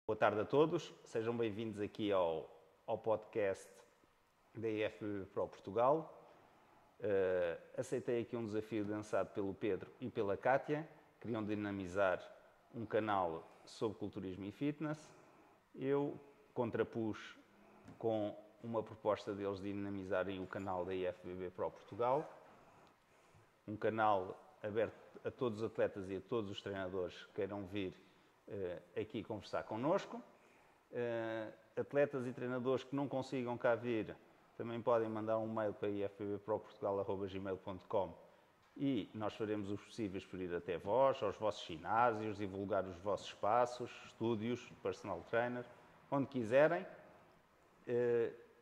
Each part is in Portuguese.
Boa tarde a todos, sejam bem-vindos aqui ao podcast da IFBB Pro Portugal. Aceitei aqui um desafio lançado pelo Pedro e pela Kátia, queriam dinamizar um canal sobre culturismo e fitness. Eu contrapus com uma proposta deles de dinamizarem o canal da IFBB Pro Portugal, um canal aberto a todos os atletas e a todos os treinadores que queiram vir aqui conversar connosco. Atletas e treinadores que não consigam cá vir também podem mandar um mail para ifbbproportugal@gmail.com e nós faremos os possíveis por ir até vós, aos vossos ginásios, divulgar os vossos espaços, estúdios, personal trainer, onde quiserem,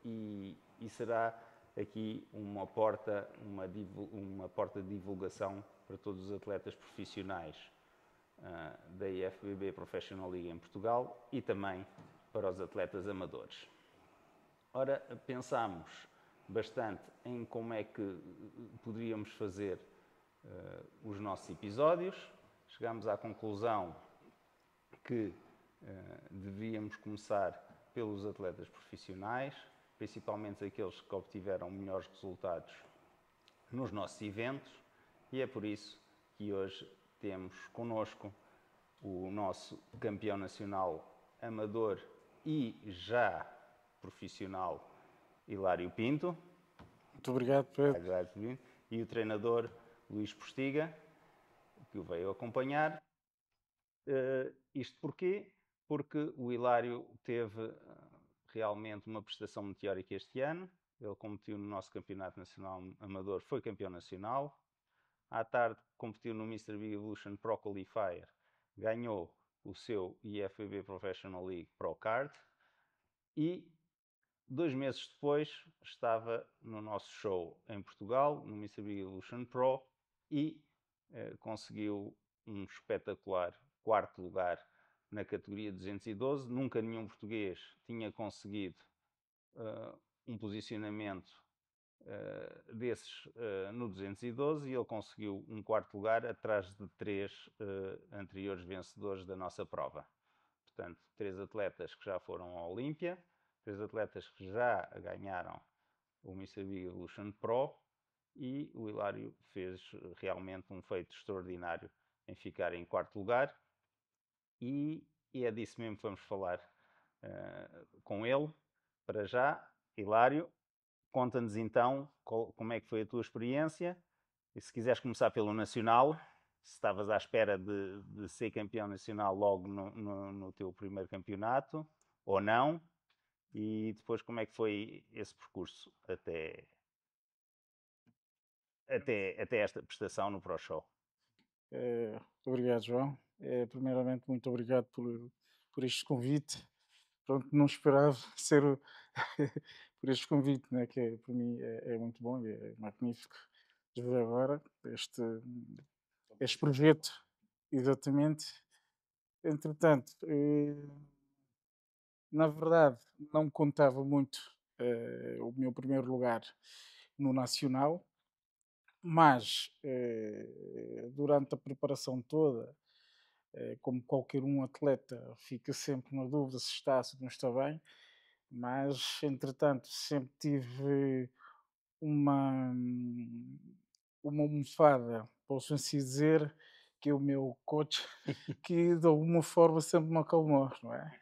e será aqui uma porta de divulgação para todos os atletas profissionais da IFBB Professional League em Portugal e também para os atletas amadores. Ora, pensámos bastante em como é que poderíamos fazer os nossos episódios. Chegámos à conclusão que devíamos começar pelos atletas profissionais, principalmente aqueles que obtiveram melhores resultados nos nossos eventos, e é por isso que hoje temos connosco o nosso campeão nacional amador e já profissional Hilário Pinto. Muito obrigado, Pedro. E o treinador Luís Postiga, que o veio acompanhar. Isto porquê? Porque o Hilário teve realmente uma prestação meteórica este ano. Ele competiu no nosso campeonato nacional amador, foi campeão nacional. À tarde competiu no Mr. Big Evolution Pro Qualifier, ganhou o seu IFBB Professional League Pro Card e 2 meses depois estava no nosso show em Portugal, no Mr. Big Evolution Pro, e conseguiu um espetacular 4º lugar na categoria 212. Nunca nenhum português tinha conseguido um posicionamento desses no 212 e ele conseguiu um 4º lugar atrás de 3 anteriores vencedores da nossa prova. Portanto, 3 atletas que já foram à Olímpia, 3 atletas que já ganharam o Mr. Big Evolution Pro, e o Hilário fez realmente um feito extraordinário em ficar em 4º lugar, e é disso mesmo que vamos falar com ele. Para já, Hilário, conta-nos então como é que foi a tua experiência, e se quiseres começar pelo nacional, se estavas à espera de ser campeão nacional logo no teu primeiro campeonato, ou não, e depois como é que foi esse percurso até esta prestação no Pro Show. Obrigado, João. Primeiramente, muito obrigado por este convite. Pronto, não esperava ser por este convite, né, que para mim é muito bom e é magnífico de ver agora este projeto, exatamente. Entretanto, na verdade, não contava muito o meu primeiro lugar no Nacional, mas durante a preparação toda, como qualquer um atleta, fica sempre na dúvida se está, se não está bem, mas entretanto sempre tive uma, uma almofada, posso assim dizer, que é o meu coach, que de alguma forma sempre me acalmou, não é?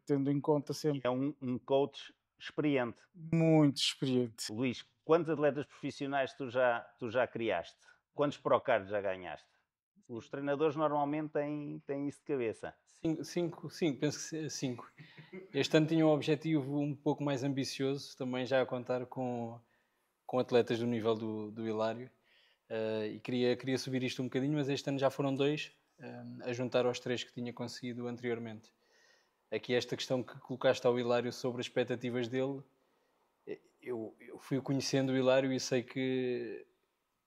Tendo em conta sempre É um coach experiente. muito experiente. Luís, quantos atletas profissionais tu já criaste? Quantos Procards já ganhaste? Os treinadores normalmente têm isso de cabeça. Cinco, penso que 5. Este ano tinha um objetivo um pouco mais ambicioso, também já a contar com atletas do nível do Hilário. E queria subir isto um bocadinho, mas este ano já foram 2, a juntar aos 3 que tinha conseguido anteriormente. Aqui esta questão que colocaste ao Hilário sobre as expectativas dele, eu fui conhecendo o Hilário e sei que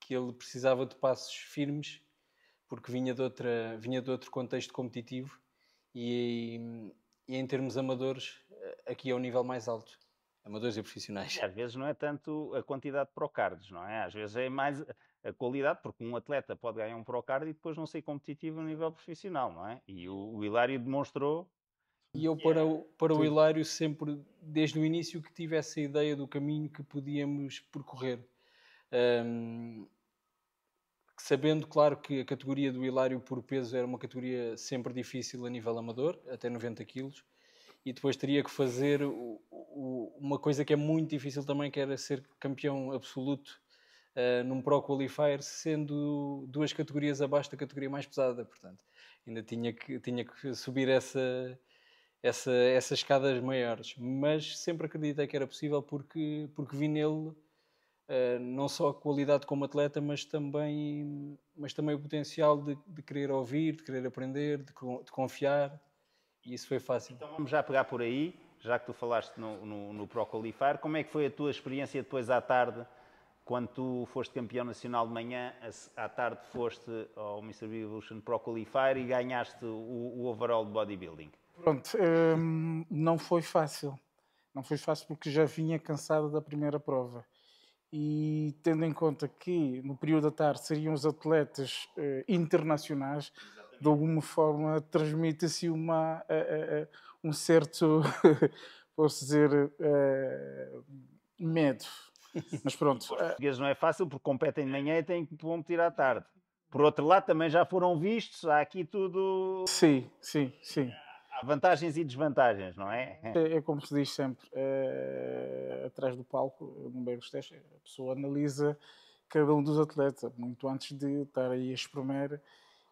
ele precisava de passos firmes, porque vinha de outro contexto competitivo e em termos amadores, aqui é o nível mais alto. Amadores e profissionais. Às vezes não é tanto a quantidade de Procards, não é? Às vezes é mais a qualidade, porque um atleta pode ganhar um Procard e depois não ser competitivo a nível profissional, não é? E o Hilário demonstrou. E eu, para o Hilário, sempre, desde o início, que tive essa ideia do caminho que podíamos percorrer. Sabendo, claro, que a categoria do Hilário por peso era uma categoria sempre difícil a nível amador, até 90 quilos, e depois teria que fazer uma coisa que é muito difícil também, que era ser campeão absoluto num Pro Qualifier, sendo 2 categorias abaixo da categoria mais pesada. Portanto, ainda tinha que subir essas escadas maiores. Mas sempre acreditei que era possível porque vi nele não só a qualidade como atleta, mas também o potencial de querer ouvir, de querer aprender, de confiar. E isso foi fácil. Então vamos já pegar por aí, já que tu falaste no Pro Qualifier. Como é que foi a tua experiência depois à tarde, quando tu foste campeão nacional de manhã, à tarde foste ao Mr. Big Evolution Pro Qualifier e ganhaste o overall de bodybuilding? Pronto, não foi fácil. Não foi fácil porque já vinha cansado da primeira prova. E tendo em conta que no período da tarde seriam os atletas internacionais, de alguma forma transmite-se um certo, posso dizer, medo. Mas pronto. Os portugueses não é fácil porque competem de manhã e têm que competir à tarde. Por outro lado, também já foram vistos, há aqui tudo. Sim, sim, sim. Há vantagens e desvantagens, não é? É como se diz sempre, atrás do palco, no meio dos testes, a pessoa analisa cada um dos atletas, muito antes de estar aí a espremer,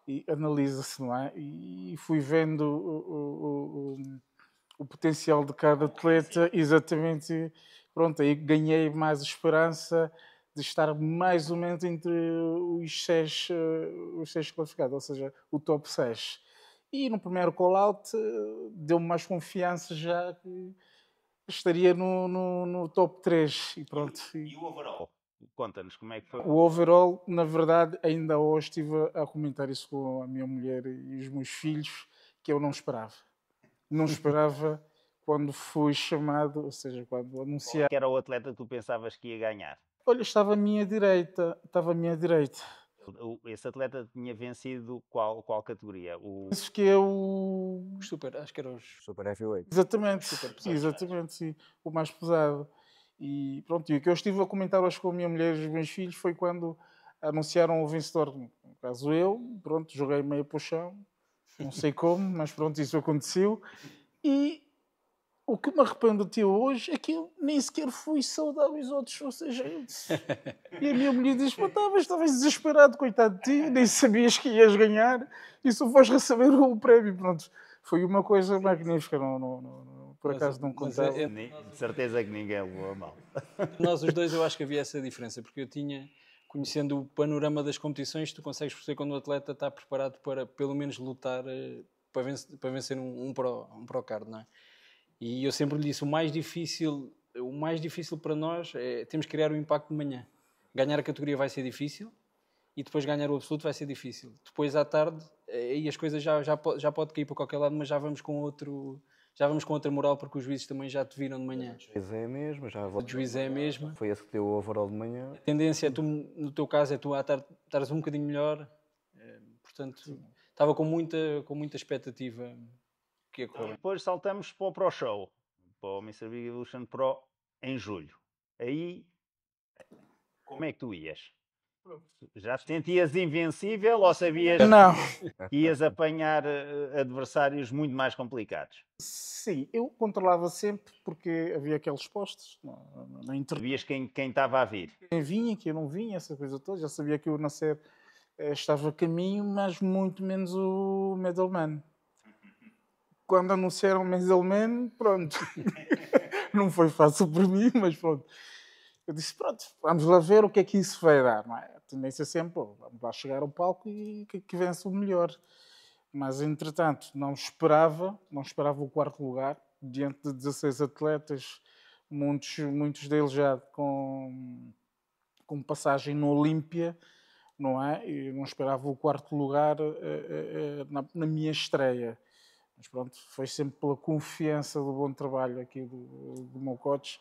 e analisa-se, não é? E fui vendo o potencial de cada atleta, exatamente, pronto, aí ganhei mais esperança de estar mais ou menos entre os 6 classificados, ou seja, o top 6. E no primeiro call-out deu-me mais confiança já que estaria no top 3 e pronto. E o overall? Conta-nos como é que foi. O overall, na verdade, ainda hoje estive a comentar isso com a minha mulher e os meus filhos, que eu não esperava. Não esperava quando fui chamado, ou seja, quando anunciaram. Que era o atleta que tu pensavas que ia ganhar? Olha, estava à minha direita, Esse atleta tinha vencido qual categoria? Penso que é o... Acho que era os Super Heavyweight. Exatamente, Super pesado. exatamente, sim, o mais pesado. E pronto, e o que eu estive a comentar hoje com a minha mulher e os meus filhos foi quando anunciaram o vencedor, no caso eu, pronto, joguei meio para o chão, não sei como, mas pronto, isso aconteceu. E o que me arrependo até hoje é que eu nem sequer fui saudar os outros, ou seja, e a minha mulher diz, pô, estavas desesperado, coitado de ti, nem sabias que ias ganhar e só vais receber o prémio, pronto. Foi uma coisa magnífica, por acaso não contava. De certeza que ninguém levou a mal. Nós os dois eu acho que havia essa diferença, porque eu tinha, conhecendo o panorama das competições, tu consegues perceber quando o atleta está preparado para pelo menos lutar para vencer um Procard, não é? E eu sempre lhe disse, o mais difícil para nós é temos que criar um impacto de manhã. Ganhar a categoria vai ser difícil e depois ganhar o absoluto vai ser difícil. Depois à tarde, aí as coisas já pode cair para qualquer lado, mas já vamos com outra moral porque os juízes também já te viram de manhã. O juiz é a mesma, já O juiz é a mesma. foi esse que deu o overall de manhã. A tendência é tu, no teu caso, é tu à tarde estares um bocadinho melhor. Portanto, estava com muita expectativa que ia correr bem. Depois saltamos para o Pro Show, para o Mr. Big Evolution Pro em julho. Aí, como é que tu ias? Já te sentias invencível ou sabias Não, que ias apanhar adversários muito mais complicados? sim, eu controlava sempre porque havia aqueles postos na internet. Sabias quem estava a vir? Quem vinha, quem não vinha, essa coisa toda. Já sabia que o Nasser estava a caminho, mas muito menos o Middleman. Quando anunciaram o Middleman, pronto. Não foi fácil para mim, mas pronto. Eu disse, pronto, vamos lá ver o que é que isso vai dar. Não é? A tendência é sempre, vamos lá chegar ao palco e que vence o melhor. Mas, entretanto, não esperava o quarto lugar, diante de 16 atletas, muitos deles já com passagem no Olímpia, não é? E não esperava o quarto lugar na minha estreia. Mas pronto, foi sempre pela confiança do bom trabalho aqui do meu coach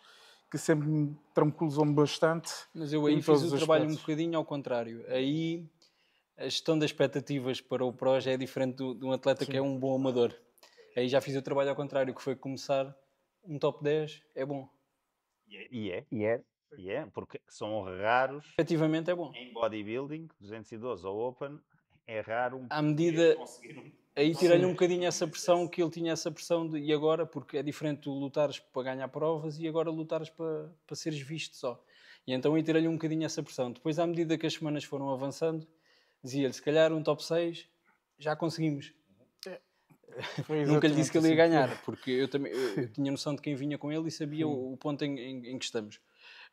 que sempre me tranquilizou-me bastante. Mas eu aí em fiz todos o os trabalho um aspectos. bocadinho ao contrário. Aí a gestão das expectativas para o Pro já é diferente de um atleta que é um bom amador. Aí já fiz o trabalho ao contrário, que foi começar um top 10, é bom. E é, porque são raros Efetivamente é bom. em bodybuilding, 212 ou Open, é raro um À medida... conseguir um. Aí tirei-lhe um bocadinho essa pressão, que ele tinha essa pressão de, e agora, porque é diferente tu lutares para ganhar provas e agora lutares para seres visto só. E então aí tirei-lhe um bocadinho essa pressão. Depois, à medida que as semanas foram avançando, dizia-lhe, se calhar um top 6 já conseguimos. Foi Nunca lhe disse que ele ia exatamente assim. ganhar, porque eu tinha noção de quem vinha com ele e sabia o ponto em que estamos.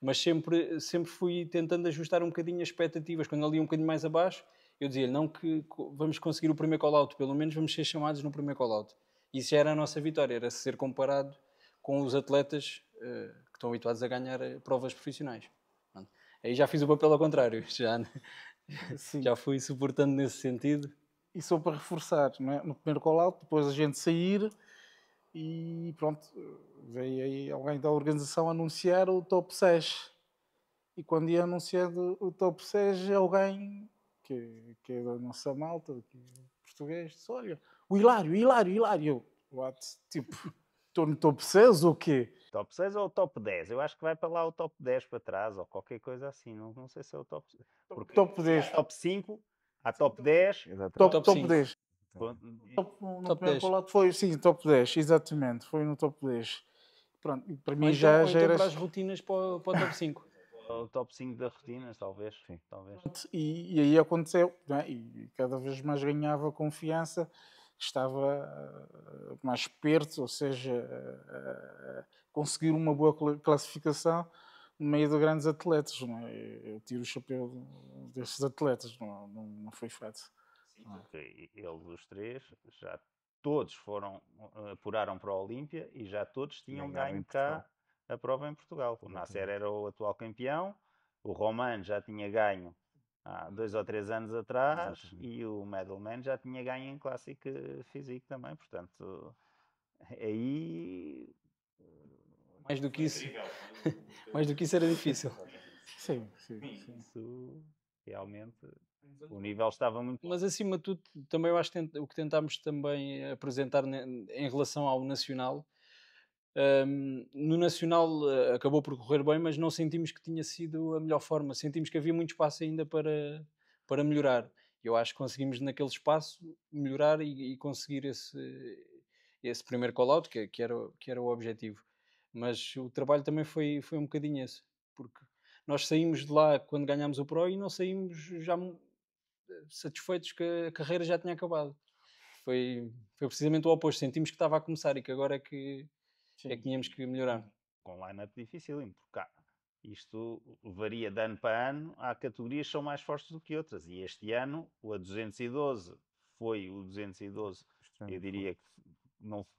Mas sempre fui tentando ajustar um bocadinho as expectativas. Quando ele ia um bocadinho mais abaixo, eu dizia-lhe, não que vamos conseguir o primeiro call-out, pelo menos vamos ser chamados no primeiro call-out. Isso já era a nossa vitória, era ser comparado com os atletas que estão habituados a ganhar provas profissionais. Pronto. Aí já fiz o papel ao contrário, Sim. já fui suportando nesse sentido. E só para reforçar, não é? No primeiro call-out, depois a gente sair e pronto, veio aí alguém da organização anunciar o top 6. E quando ia anunciado o top 6, alguém que é da nossa malta, que é português, disse, olha, o Hilário. Eu, what? Tipo, estou no top 6 ou quê? Top 6 ou top 10? Eu acho que vai para lá o top 10 para trás, ou qualquer coisa assim. Não sei se é o top 6. Porque Top 10. há top 5, há top 10. Exatamente. Top cinco. 10. No Top primeiro 10. call-out foi, sim, top 10, exatamente, foi no top 10. Pronto, e para Ou mim então, já para era... as rotinas para o top 5. O top 5 da rotinas, talvez. Sim. Talvez. E aí aconteceu, não é? E cada vez mais ganhava confiança, estava mais perto, ou seja, conseguir uma boa classificação no meio de grandes atletas. Não é? Eu tiro o chapéu destes atletas, não foi fácil. Porque eles, os três, já todos apuraram para a Olímpia e já todos tinham Ganharam em ganho cá Portugal. a prova em Portugal. O Nasser era o atual campeão, o Roman já tinha ganho há 2 ou 3 anos atrás. Exatamente. E o Medalman já tinha ganho em Clássico Físico também, portanto, aí Mais do que isso, mais do que isso era difícil. Sim. isso realmente o nível estava muito. Mas acima de tudo, também eu acho que o que tentámos também apresentar em relação ao Nacional, no Nacional acabou por correr bem, mas não sentimos que tinha sido a melhor forma. Sentimos que havia muito espaço ainda para melhorar. Eu acho que conseguimos naquele espaço melhorar e conseguir esse primeiro call-out, que era o objetivo. Mas o trabalho também foi um bocadinho esse, porque nós saímos de lá quando ganhámos o Pro e não saímos já satisfeitos que a carreira já tinha acabado. Foi precisamente o oposto. Sentimos que estava a começar e que agora é que tínhamos que melhorar. Com line-up difícil, porque isto varia de ano para ano. Há categorias que são mais fortes do que outras. E este ano, o A212 foi o 212, eu diria que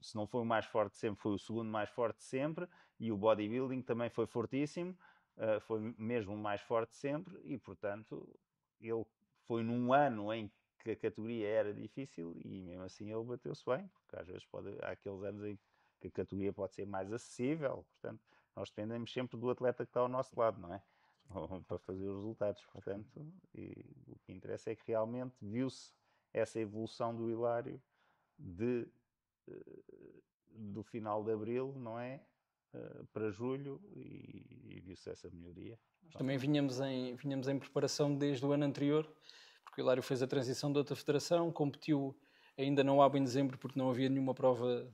se não foi o mais forte sempre, foi o segundo mais forte sempre. E o bodybuilding também foi fortíssimo, foi mesmo o mais forte sempre. E, portanto, ele foi num ano em que a categoria era difícil e mesmo assim ele bateu-se bem, porque às vezes há aqueles anos em que a categoria pode ser mais acessível, portanto, nós dependemos sempre do atleta que está ao nosso lado, não é? Para fazer os resultados, portanto, o que interessa é que realmente viu-se essa evolução do Hilário do final de Abril, não é? Para Julho e viu-se essa melhoria. Nós também vinhamos em preparação desde o ano anterior, porque o Hilário fez a transição de outra federação, competiu ainda não há em dezembro porque não havia nenhuma prova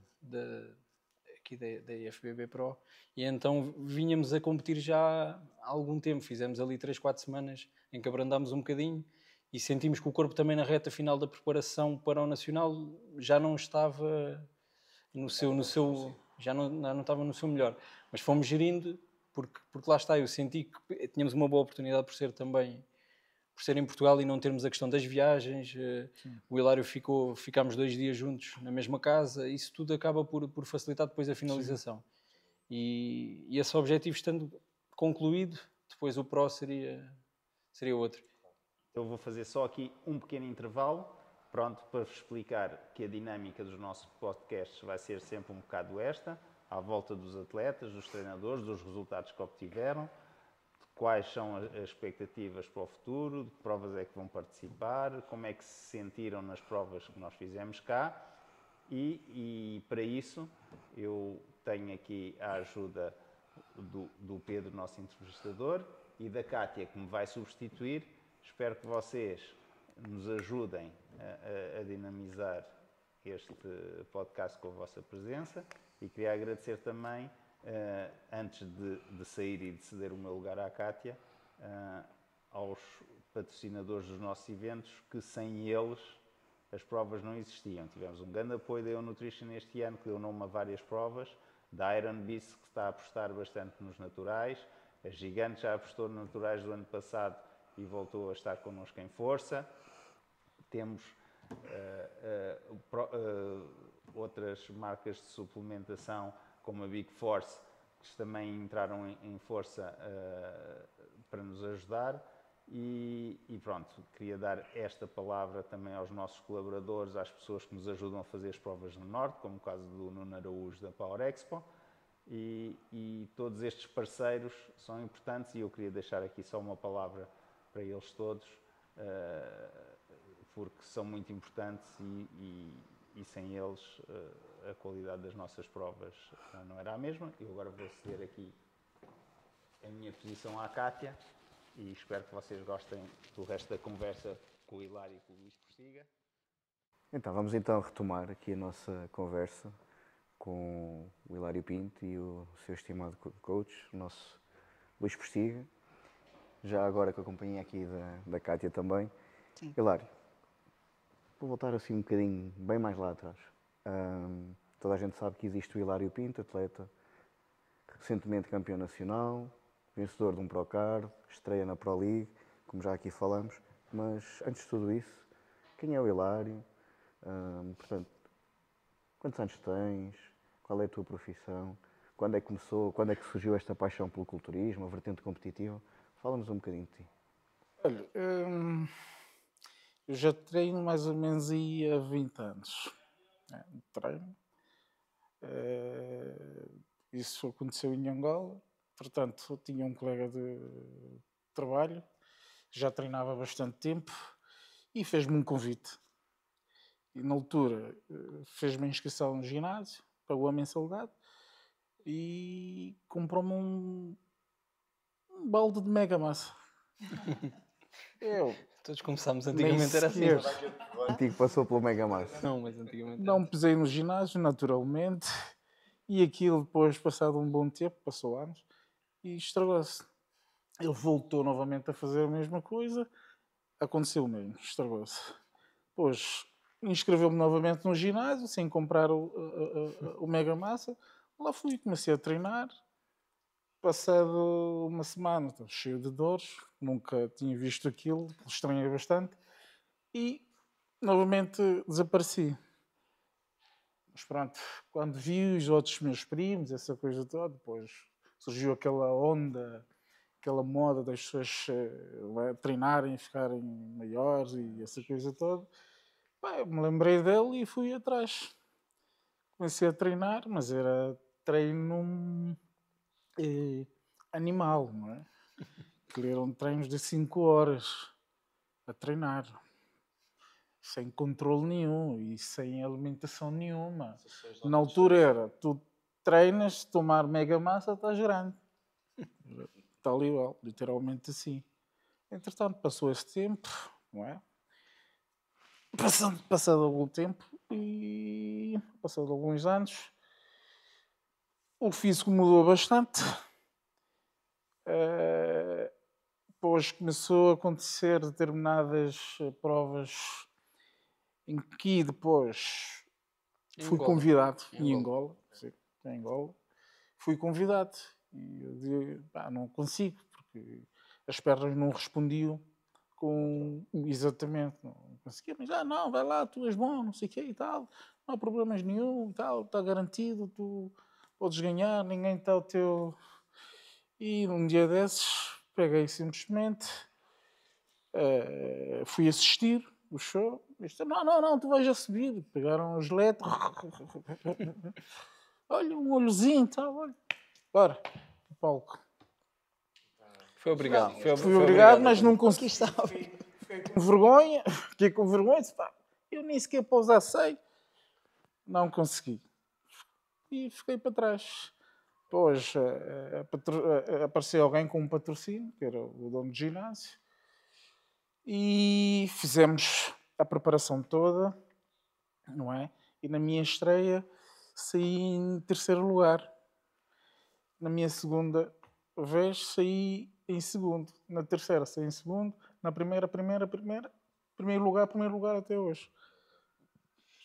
aqui da IFBB Pro, e então vinhamos a competir já há algum tempo. Fizemos ali 3, 4 semanas em que abrandámos um bocadinho e sentimos que o corpo também na reta final da preparação para o Nacional já não estava já não estava no seu melhor, mas fomos gerindo porque lá está, eu senti que tínhamos uma boa oportunidade por ser em Portugal e não termos a questão das viagens. O Hilário ficámos 2 dias juntos na mesma casa, isso tudo acaba por facilitar depois a finalização. E esse objetivo estando concluído, depois o Pro seria outro. Eu vou fazer só aqui um pequeno intervalo, pronto, para vos explicar que a dinâmica dos nossos podcasts vai ser sempre um bocado esta. à volta dos atletas, dos treinadores, dos resultados que obtiveram, de quais são as expectativas para o futuro, de que provas é que vão participar, como é que se sentiram nas provas que nós fizemos cá. E para isso eu tenho aqui a ajuda do Pedro, nosso entrevistador, e da Cátia, que me vai substituir. Espero que vocês nos ajudem a dinamizar este podcast com a vossa presença, e queria agradecer também, antes de sair e de ceder o meu lugar à Cátia, aos patrocinadores dos nossos eventos, que sem eles as provas não existiam. Tivemos um grande apoio da Eu Nutrition este ano, que deu nome a várias provas, da Iron Beast, que está a apostar bastante nos naturais, a Gigante já apostou nos naturais do ano passado e voltou a estar connosco em força. Temos outras marcas de suplementação, como a Big Force, que também entraram em força para nos ajudar. E pronto, queria dar esta palavra também aos nossos colaboradores, às pessoas que nos ajudam a fazer as provas no Norte, como o caso do Nuno Araújo da Power Expo. E todos estes parceiros são importantes, e eu queria deixar aqui só uma palavra para eles todos, porque são muito importantes, e sem eles a qualidade das nossas provas não era a mesma. Eu agora vou ceder aqui a minha posição à Cátia, e espero que vocês gostem do resto da conversa com o Hilário e com o Luís Postiga. Então, vamos então retomar aqui a nossa conversa com o Hilário Pinto e o seu estimado coach, o nosso Luís Postiga, já agora com a companhia aqui da Cátia também. Sim. Hilário, vou voltar assim um bocadinho bem mais lá atrás. Toda a gente sabe que existe o Hilário Pinto, atleta recentemente campeão nacional, vencedor de um Procard, estreia na Pro League, como já aqui falamos. Mas antes de tudo isso, quem é o Hilário? Portanto, quantos anos tens? Qual é a tua profissão? Quando é que começou? Quando é que surgiu esta paixão pelo culturismo, a vertente competitiva? Fala-nos um bocadinho de ti. Olha, eu já treino mais ou menos aí há 20 anos. Treino. Isso aconteceu em Angola. Portanto, eu tinha um colega de trabalho, já treinava há bastante tempo, e fez-me um convite. E na altura fez-me a inscrição no ginásio, pagou a mensalidade e comprou-me um balde de mega massa. Eu Todos começámos antigamente, era assim. O antigo passou pelo Mega Massa. Não, mas antigamente não pesei no ginásio, naturalmente, e aquilo depois, passado um bom tempo, passou anos, e estragou-se. Ele voltou novamente a fazer a mesma coisa, aconteceu o mesmo, estragou-se. Depois inscreveu-me novamente no ginásio, sem comprar o Mega Massa. Lá fui, comecei a treinar. Passado uma semana, estava cheio de dores, nunca tinha visto aquilo, estranhei bastante, e novamente desapareci. Mas pronto, quando vi os outros meus primos, essa coisa toda, depois surgiu aquela onda, aquela moda das pessoas treinarem, ficarem maiores e essa coisa toda. Eu me lembrei dele e fui atrás. Comecei a treinar, mas era treino animal, não é? Que eram treinos de 5 horas a treinar, sem controle nenhum e sem alimentação nenhuma. Na altura era, tu treinas, se tomar mega massa, estás grande. Tal e igual, literalmente assim. Entretanto, passou esse tempo, não é? Passado algum tempo e passado alguns anos, o físico mudou bastante. Depois começou a acontecer determinadas provas em que depois fui convidado em Angola. Sim, em Angola. Fui convidado e eu disse, não consigo, porque as pernas não respondiam com exatamente, não conseguia, mas não, vai lá, tu és bom, não sei o quê e tal, não há problemas nenhum, tal, está garantido, tu podes ganhar, ninguém está ao teu... E num dia desses, peguei simplesmente, fui assistir o show, e disse, não, tu vais a subir. Pegaram os letros, olha, um olhozinho, tal, olha. Bora, para o palco. Foi obrigado. Fui obrigado, mas não Aqui consegui. está. Fiquei com vergonha, disse, pá, eu nem sequer pousar sei. Não consegui. E fiquei para trás. Depois apareceu alguém com um patrocínio, que era o dono do ginásio, e fizemos a preparação toda, não é? E na minha estreia saí em terceiro lugar. Na minha segunda vez saí em segundo. Na terceira saí em segundo. Na primeira. Primeiro lugar até hoje.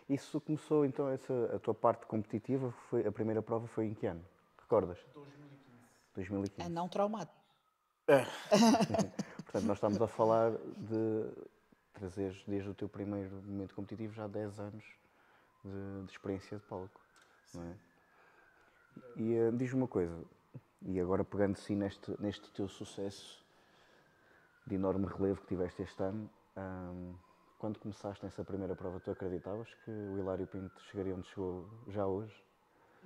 Isso começou então, a tua parte competitiva, a primeira prova foi em que ano? Recordas? 2015. É não traumático. Portanto, nós estamos a falar de trazeres desde o teu primeiro momento competitivo já 10 anos de experiência de palco, não é? E diz-me uma coisa, e agora pegando sim neste teu sucesso de enorme relevo que tiveste este ano, quando começaste nessa primeira prova, tu acreditavas que o Hilário Pinto chegaria onde chegou já hoje?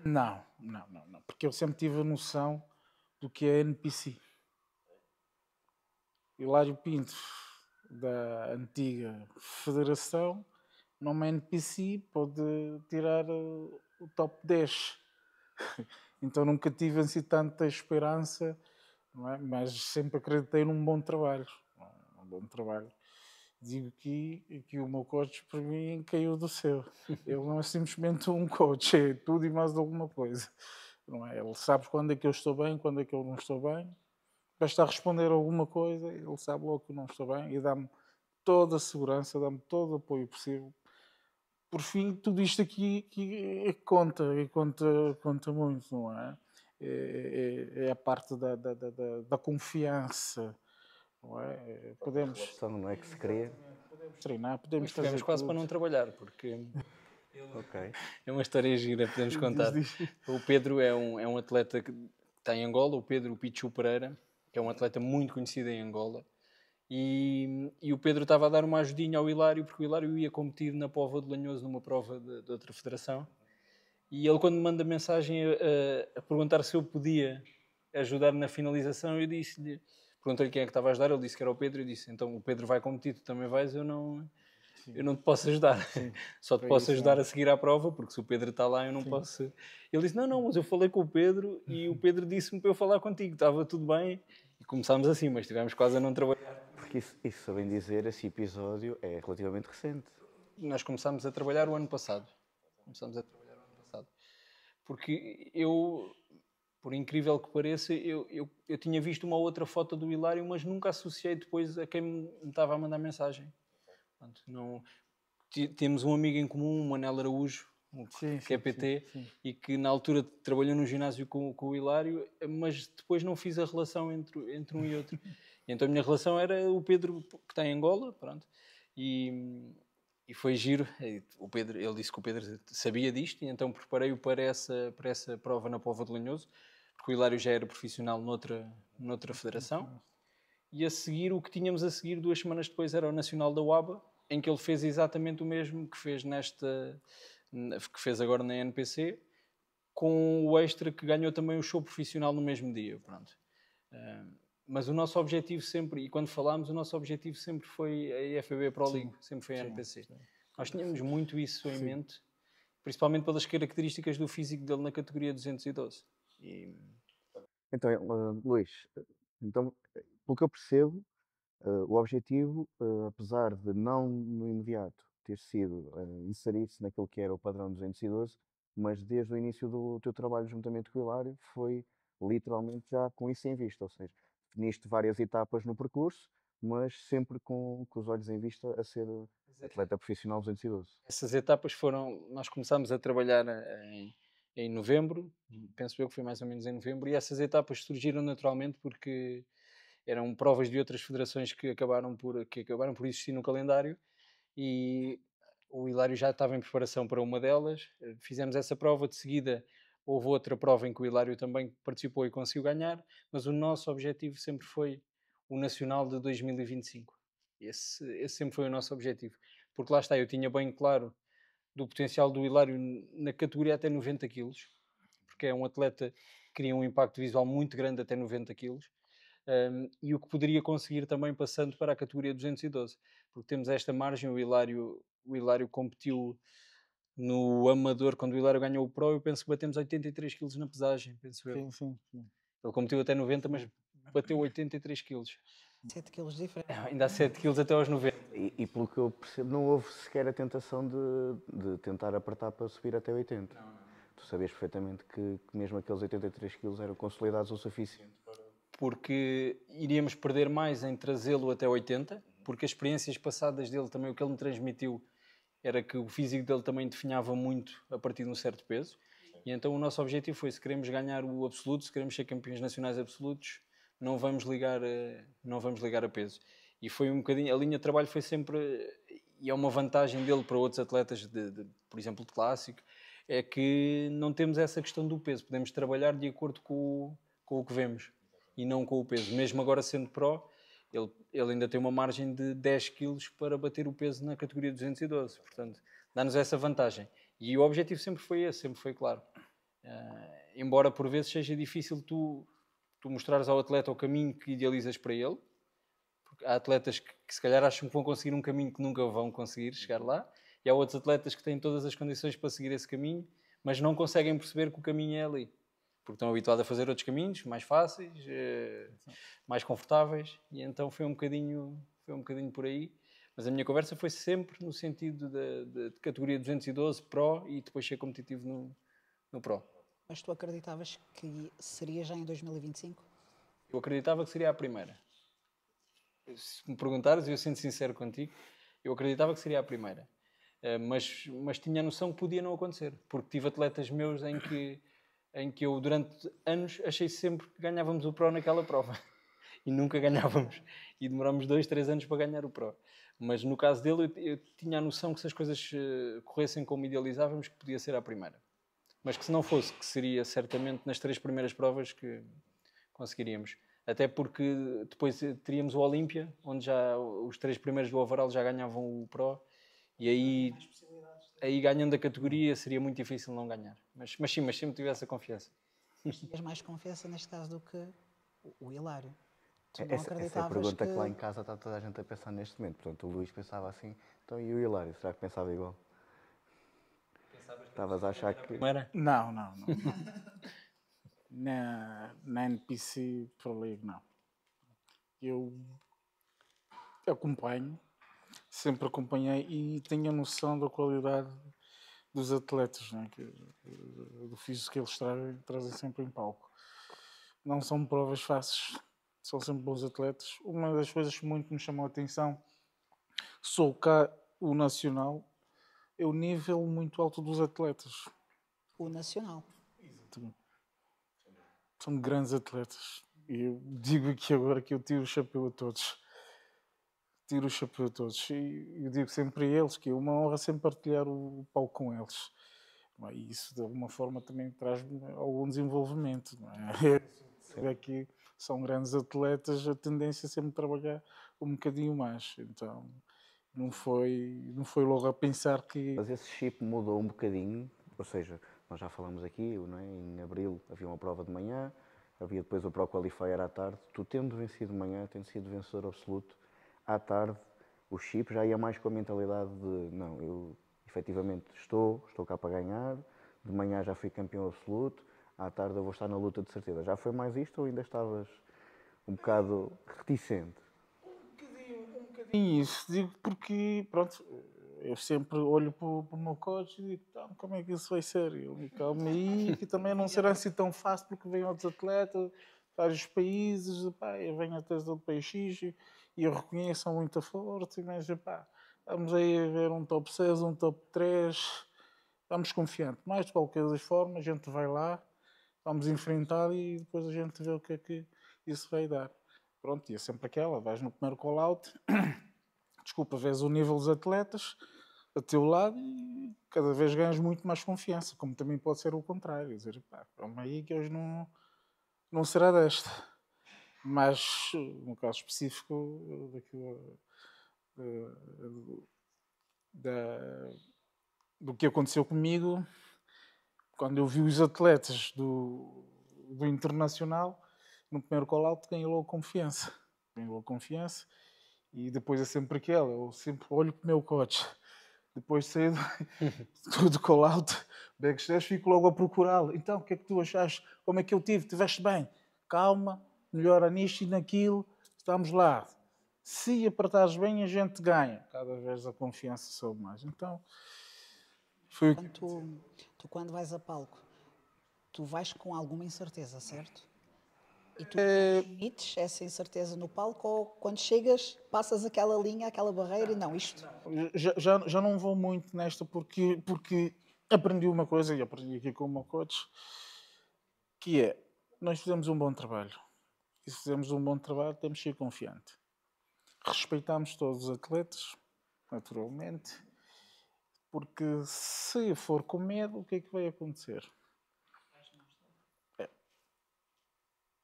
Não. Porque eu sempre tive a noção do que é NPC. Hilário Pinto, da antiga federação, numa NPC pode tirar o top 10. Então nunca tive assim tanta esperança, não é? Mas sempre acreditei num bom trabalho. Um bom trabalho. Digo que o meu coach para mim caiu do céu. Ele não é simplesmente um coach, é tudo e mais alguma coisa. Não é? Ele sabe quando é que eu estou bem, quando é que eu não estou bem. Basta responder alguma coisa, ele sabe logo que eu não estou bem e dá-me toda a segurança, dá-me todo o apoio possível. Por fim, tudo isto aqui que conta muito, não é? É a parte da confiança, não é? Podemos Não é que se crê? treinar, podemos Mas tivemos fazer quase tudo. para não trabalhar, porque Ok. é uma história gira, podemos contar. O Pedro é um atleta que está em Angola, o Pedro Pichu Pereira, que é um atleta muito conhecido em Angola. E o Pedro estava a dar uma ajudinha ao Hilário, porque o Hilário ia competir na Póvoa de Lanhoso numa prova de outra federação. E ele, quando me manda mensagem a perguntar se eu podia ajudar na finalização, eu disse-lhe, perguntei-lhe quem é que estava a ajudar, ele disse que era o Pedro, eu disse, então o Pedro vai competir, tu também vais, eu não te posso ajudar. Só te Foi posso isso ajudar mesmo. a seguir à prova, porque se o Pedro está lá, eu não posso. Ele disse, não, mas eu falei com o Pedro e o Pedro disse-me para eu falar contigo, estava tudo bem. E começámos assim, mas tivemos quase a não trabalhar. Porque isso sabem dizer, esse episódio é relativamente recente. Nós começámos a trabalhar o ano passado. Porque eu, por incrível que pareça, eu tinha visto uma outra foto do Hilário, mas nunca associei depois a quem me estava a mandar mensagem. Portanto, não... Temos um amigo em comum, o Manel Araújo, que é PT, sim. e que na altura trabalhou no ginásio com o Hilário, mas depois não fiz a relação entre um e outro. E então a minha relação era o Pedro, que está em Angola, pronto, e foi giro. Ele disse que o Pedro sabia disto, e então preparei-o para essa prova na Póvoa de Lanhoso, porque o Hilário já era profissional noutra federação. E a seguir, o que tínhamos a seguir 2 semanas depois era o Nacional da UABA, em que ele fez exatamente o mesmo que fez que fez agora na NPC, com o extra que ganhou também o show profissional no mesmo dia. Pronto. Mas o nosso objetivo sempre, e quando falámos, o nosso objetivo sempre foi a IFBB Pro League, sempre foi a NPC. Nós tínhamos muito isso em mente, principalmente pelas características do físico dele na categoria 212. Então, Luís, então, pelo que eu percebo, o objetivo, apesar de não no imediato ter sido inserir-se naquilo que era o padrão 212, mas desde o início do teu trabalho juntamente com o Hilário, foi literalmente já com isso em vista, ou seja, definiste várias etapas no percurso, mas sempre com os olhos em vista a ser atleta profissional 212. Essas etapas nós começámos a trabalhar em novembro, penso eu que foi mais ou menos em novembro, e essas etapas surgiram naturalmente porque eram provas de outras federações que acabaram por existir no calendário, e o Hilário já estava em preparação para uma delas. Fizemos essa prova, de seguida houve outra prova em que o Hilário também participou e conseguiu ganhar, mas o nosso objetivo sempre foi o Nacional de 2025. Esse sempre foi o nosso objetivo, porque lá está, eu tinha bem claro do potencial do Hilário na categoria até 90 kg, porque é um atleta que cria um impacto visual muito grande, até 90 kg. E o que poderia conseguir também passando para a categoria 212, porque temos esta margem. O Hilário competiu no amador, quando o Hilário ganhou o Pro, eu penso que batemos 83 kg na pesagem, penso eu. Sim. Ele competiu até 90, mas bateu 83 kg. 7 quilos de diferença. Ainda há 7 kg até aos 90. E pelo que eu percebo, não houve sequer a tentação de tentar apertar para subir até 80. Tu sabias perfeitamente que mesmo aqueles 83 quilos eram consolidados o suficiente para... Porque iríamos perder mais em trazê-lo até 80, porque as experiências passadas dele também, o que ele me transmitiu, era que o físico dele também definhava muito a partir de um certo peso. E então o nosso objetivo foi, se queremos ganhar o absoluto, se queremos ser campeões nacionais absolutos, não vamos ligar a peso. E foi um bocadinho, a linha de trabalho foi sempre, e é uma vantagem dele para outros atletas, por exemplo, de clássico, é que não temos essa questão do peso, podemos trabalhar de acordo com o que vemos e não com o peso. Mesmo agora sendo pro, ele ainda tem uma margem de 10 kg para bater o peso na categoria 212, portanto, dá-nos essa vantagem. E o objetivo sempre foi esse, sempre foi claro. Embora por vezes seja difícil tu mostrares ao atleta o caminho que idealizas para ele, porque há atletas que se calhar acham que vão conseguir um caminho que nunca vão conseguir chegar lá, e há outros atletas que têm todas as condições para seguir esse caminho, mas não conseguem perceber que o caminho é ali, porque estão habituados a fazer outros caminhos, mais fáceis, mais confortáveis, e então foi um bocadinho por aí. Mas a minha conversa foi sempre no sentido de categoria 212 Pro e depois ser competitivo no Pro. Mas tu acreditavas que seria já em 2025? Eu acreditava que seria a primeira. Se me perguntares, eu sendo sincero contigo, eu acreditava que seria a primeira. Mas tinha a noção que podia não acontecer, porque tive atletas meus em que eu durante anos achei sempre que ganhávamos o Pro naquela prova e nunca ganhávamos, e demorámos 2, 3 anos para ganhar o Pro. Mas no caso dele eu tinha a noção que se as coisas corressem como idealizávamos, que podia ser a primeira, mas que se não fosse, que seria certamente nas 3 primeiras provas que conseguiríamos. Até porque depois teríamos o Olímpia, onde já os 3 primeiros do overall já ganhavam o Pro, e aí ganhando a categoria seria muito difícil não ganhar. Mas sempre tive essa confiança. Tens mais confiança neste caso do que o Hilário? Tu não Essa é a acreditavas pergunta que lá em casa está toda a gente a pensar neste momento. Portanto, o Luís pensava assim, então e o Hilário? Será que pensava igual? Estavas a achar que... Não. Na NPC Pro League, não. Eu acompanho, sempre acompanhei e tenho a noção da qualidade dos atletas, né? Do físico que eles trazem sempre em palco. Não são provas fáceis, são sempre bons atletas. Uma das coisas que muito me chamou a atenção, sou cá o nacional, é o nível muito alto dos atletas. o Nacional. São grandes atletas. E eu digo aqui agora que eu tiro o chapéu a todos. Tiro o chapéu a todos. E eu digo sempre a eles que é uma honra sempre partilhar o palco com eles. E isso de alguma forma também traz-me algum desenvolvimento. Não é? Que são grandes atletas, a tendência é sempre trabalhar um bocadinho mais. Então não foi logo a pensar que... Mas esse chip mudou um bocadinho, ou seja, nós já falamos aqui, não é? Em abril havia uma prova de manhã, havia depois o Pro Qualifier à tarde. Tu tendo vencido de manhã, tendo sido vencedor absoluto, à tarde o chip já ia mais com a mentalidade de não, eu efetivamente estou cá para ganhar, de manhã já fui campeão absoluto, à tarde eu vou estar na luta de certeza. Já foi mais isto ou ainda estavas um bocado reticente? Um bocadinho isso, digo porque, pronto, eu sempre olho para o meu coach e digo, então, como é que isso vai ser? Eu, calma aí, que também não será assim tão fácil porque vêm outros atletas, vários países, pá, eu venho até do país X e eu reconheço, são muito fortes, mas pá, vamos aí a ver um top 6, um top 3, estamos confiantes. Mas de qualquer forma, a gente vai lá, vamos enfrentar e depois a gente vê o que é que isso vai dar. Pronto, e é sempre aquela, vais no primeiro call-out, desculpa, vês o nível dos atletas a teu lado e cada vez ganhas muito mais confiança, como também pode ser o contrário, dizer, pá, calma aí que hoje não será desta. Mas, no caso específico do que aconteceu comigo, quando eu vi os atletas do Internacional, no primeiro call-out ganhei logo confiança. E depois é sempre aquela, eu sempre olho para o meu coach. Depois de sair do call-out, backstage, fico logo a procurá-lo. Então, o que é que tu achaste? Como é que eu tive? Tiveste bem? Calma, melhora nisto e naquilo. Estamos lá. Se apertares bem, a gente ganha. Cada vez a confiança sobe mais. Então, foi... Tu quando vais a palco, tu vais com alguma incerteza, certo? E tu transmites essa incerteza no palco ou quando chegas passas aquela linha, aquela barreira e não, isto... Já não vou muito nesta porque aprendi uma coisa e aprendi aqui com o meu coach, que é, nós fizemos um bom trabalho. E se fizemos um bom trabalho, temos que ser confiante. Respeitamos todos os atletas, naturalmente, porque se for com medo, o que é que vai acontecer?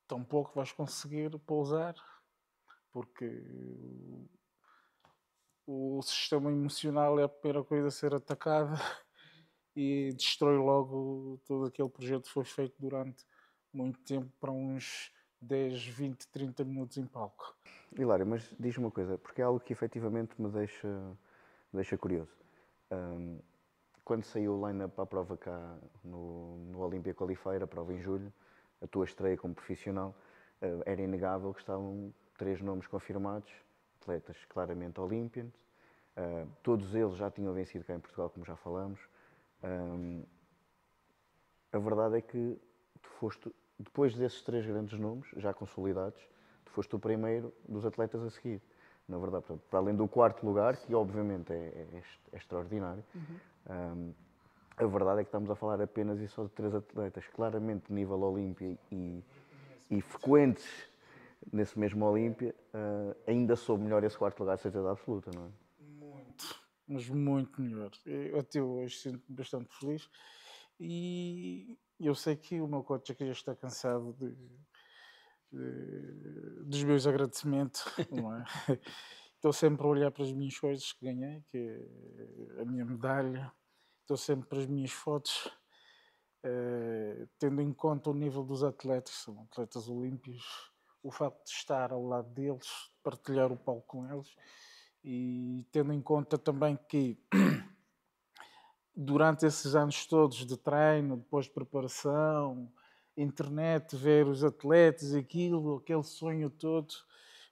Tampouco vais conseguir pousar, porque o sistema emocional é a primeira coisa a ser atacada e destrói logo todo aquele projeto que foi feito durante muito tempo para uns 10, 20, 30 minutos em palco. Hilário, mas diz-me uma coisa, porque é algo que efetivamente me deixa curioso. Quando saiu o line-up para a prova cá no Olympia Qualifier, a prova em julho, a tua estreia como profissional, era inegável que estavam 3 nomes confirmados, atletas claramente Olympians. Todos eles já tinham vencido cá em Portugal, como já falamos. A verdade é que tu foste, depois desses 3 grandes nomes, já consolidados, tu foste o primeiro dos atletas a seguir. Na verdade, portanto, para além do 4º lugar, que obviamente é extraordinário, a verdade é que estamos a falar apenas e só de 3 atletas claramente de nível Olímpia e frequentes nesse mesmo Olímpia, ainda sou melhor esse 4º lugar, certeza absoluta, não é? Muito, mas muito melhor. Eu até hoje sinto-me bastante feliz e eu sei que o meu coach aqui já está cansado dos meus agradecimentos, não é? Estou sempre a olhar para as minhas coisas que ganhei, que é a minha medalha, estou sempre para as minhas fotos, tendo em conta o nível dos atletas, são atletas olímpicos, o facto de estar ao lado deles, partilhar o palco com eles e tendo em conta também que durante esses anos todos de treino, depois de preparação, internet, ver os atletas, aquele sonho todo,